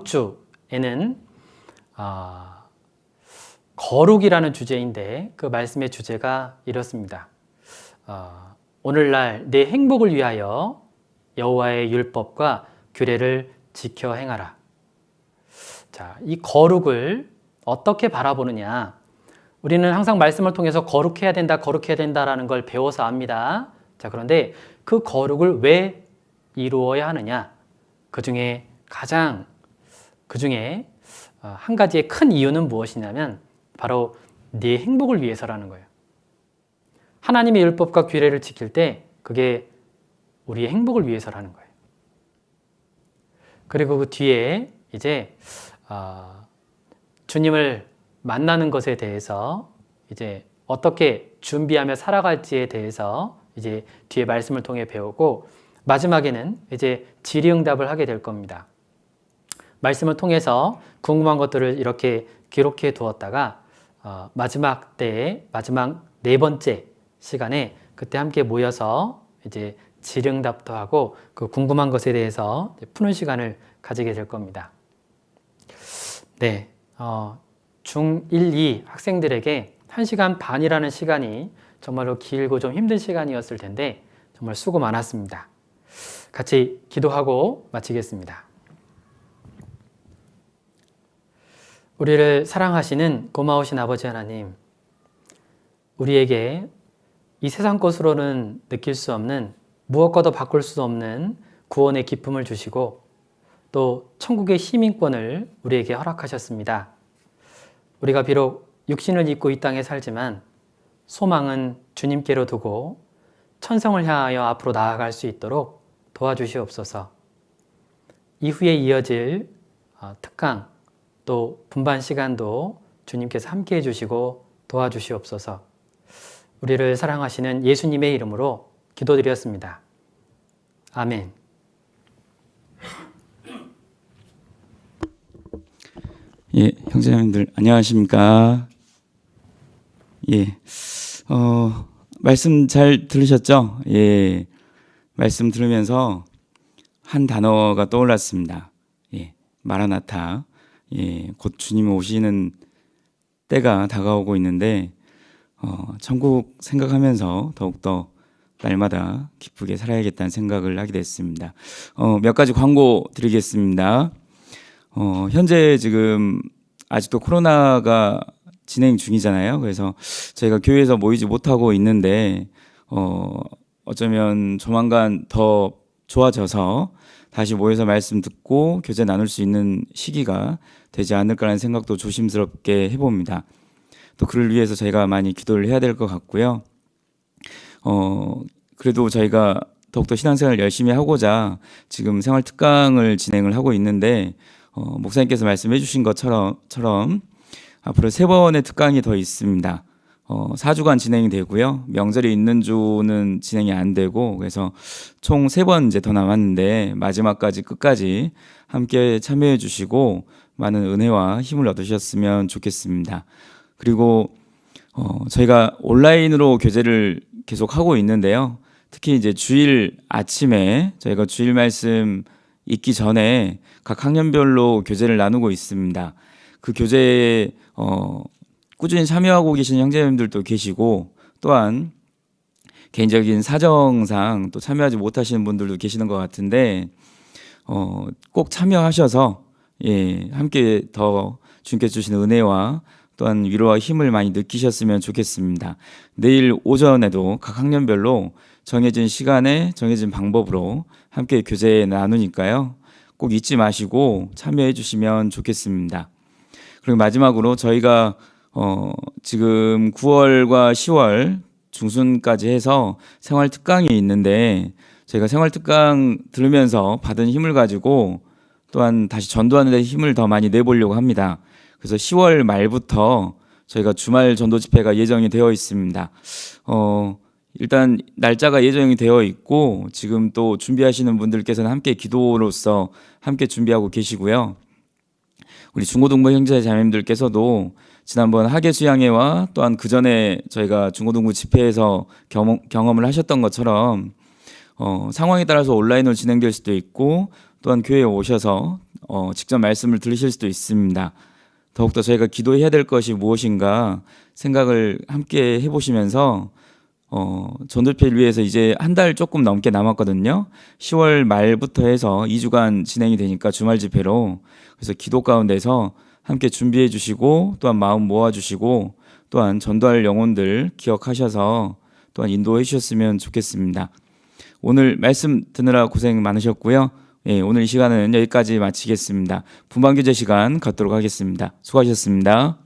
주에는 거룩이라는 주제인데 그 말씀의 주제가 이렇습니다. 오늘날 내 행복을 위하여 여호와의 율법과 규례를 지켜 행하라. 자, 이 거룩을 어떻게 바라보느냐? 우리는 항상 말씀을 통해서 거룩해야 된다라는 걸 배워서 압니다. 자, 그런데 그 거룩을 왜 이루어야 하느냐? 그 중에 한 가지의 큰 이유는 무엇이냐면 바로 네 행복을 위해서라는 거예요. 하나님의 율법과 규례를 지킬 때 그게 우리의 행복을 위해서라는 거예요. 그리고 그 뒤에 이제 주님을 만나는 것에 대해서 이제 어떻게 준비하며 살아갈지에 대해서 이제 뒤에 말씀을 통해 배우고 마지막에는 이제 질의응답을 하게 될 겁니다. 말씀을 통해서 궁금한 것들을 이렇게 기록해 두었다가 마지막 때에 마지막 네 번째 시간에 그때 함께 모여서 이제 질의응답도 하고 그 궁금한 것에 대해서 푸는 시간을 가지게 될 겁니다. 네, 중1, 2 학생들에게 1시간 반이라는 시간이 정말로 길고 좀 힘든 시간이었을 텐데 정말 수고 많았습니다. 같이 기도하고 마치겠습니다. 우리를 사랑하시는 고마우신 아버지 하나님, 우리에게 이 세상 것으로는 느낄 수 없는 무엇과도 바꿀 수 없는 구원의 기쁨을 주시고 또 천국의 시민권을 우리에게 허락하셨습니다. 우리가 비록 육신을 입고 이 땅에 살지만 소망은 주님께로 두고 천성을 향하여 앞으로 나아갈 수 있도록 도와주시옵소서. 이후에 이어질 특강 또 분반 시간도 주님께서 함께해 주시고 도와주시옵소서. 우리를 사랑하시는 예수님의 이름으로 기도드렸습니다. 아멘. 예, 형제자매들 안녕하십니까? 예, 말씀 잘 들으셨죠? 예, 말씀 들으면서 한 단어가 떠올랐습니다. 예, 마라나타. 예, 곧 주님 오시는 때가 다가오고 있는데 천국 생각하면서 더욱더 날마다 기쁘게 살아야겠다는 생각을 하게 됐습니다. 몇 가지 광고 드리겠습니다. 현재 지금 아직도 코로나가 진행 중이잖아요. 그래서 저희가 교회에서 모이지 못하고 있는데 어쩌면 조만간 더 좋아져서 다시 모여서 말씀 듣고 교제 나눌 수 있는 시기가 되지 않을까라는 생각도 조심스럽게 해봅니다. 또 그를 위해서 저희가 많이 기도를 해야 될 것 같고요. 그래도 저희가 더욱더 신앙생활을 열심히 하고자 지금 생활 특강을 진행을 하고 있는데 목사님께서 말씀해 주신 것처럼 앞으로 3번의 특강이 더 있습니다. 4주간 진행이 되고요. 명절이 있는 주는 진행이 안 되고, 그래서 총 3번 이제 더 남았는데 마지막까지 끝까지 함께 참여해 주시고 많은 은혜와 힘을 얻으셨으면 좋겠습니다. 그리고 저희가 온라인으로 교제를 계속 하고 있는데요. 특히 이제 주일 아침에 저희가 주일 말씀 있기 전에 각 학년별로 교제를 나누고 있습니다. 그 교제에 꾸준히 참여하고 계시는 형제님들도 계시고, 또한 개인적인 사정상 또 참여하지 못하시는 분들도 계시는 것 같은데 꼭 참여하셔서 함께 더 주님께서 주시는 은혜와 또한 위로와 힘을 많이 느끼셨으면 좋겠습니다. 내일 오전에도 각 학년별로 정해진 시간에 정해진 방법으로 함께 교제 나누니까요. 꼭 잊지 마시고 참여해 주시면 좋겠습니다. 그리고 마지막으로 저희가 지금 9월과 10월 중순까지 해서 생활 특강이 있는데, 저희가 생활 특강 들으면서 받은 힘을 가지고 또한 다시 전도하는 데 힘을 더 많이 내보려고 합니다. 그래서 10월 말부터 저희가 주말 전도 집회가 예정이 되어 있습니다. 일단 날짜가 예정이 되어 있고, 지금 또 준비하시는 분들께서는 함께 기도로서 함께 준비하고 계시고요. 우리 중고등부 형제 자매님들께서도 지난번 하계 수양회와 또한 그 전에 저희가 중고등부 집회에서 경험을 하셨던 것처럼 상황에 따라서 온라인으로 진행될 수도 있고, 또한 교회에 오셔서 직접 말씀을 들으실 수도 있습니다. 더욱더 저희가 기도해야 될 것이 무엇인가 생각을 함께 해보시면서 전도회를 위해서 이제 한 달 조금 넘게 남았거든요. 10월 말부터 해서 2주간 진행이 되니까 주말 집회로, 그래서 기도 가운데서 함께 준비해 주시고 또한 마음 모아 주시고 또한 전도할 영혼들 기억하셔서 또한 인도해 주셨으면 좋겠습니다. 오늘 말씀 듣느라 고생 많으셨고요. 오늘 이 시간은 여기까지 마치겠습니다. 분방교제 시간 갖도록 하겠습니다. 수고하셨습니다.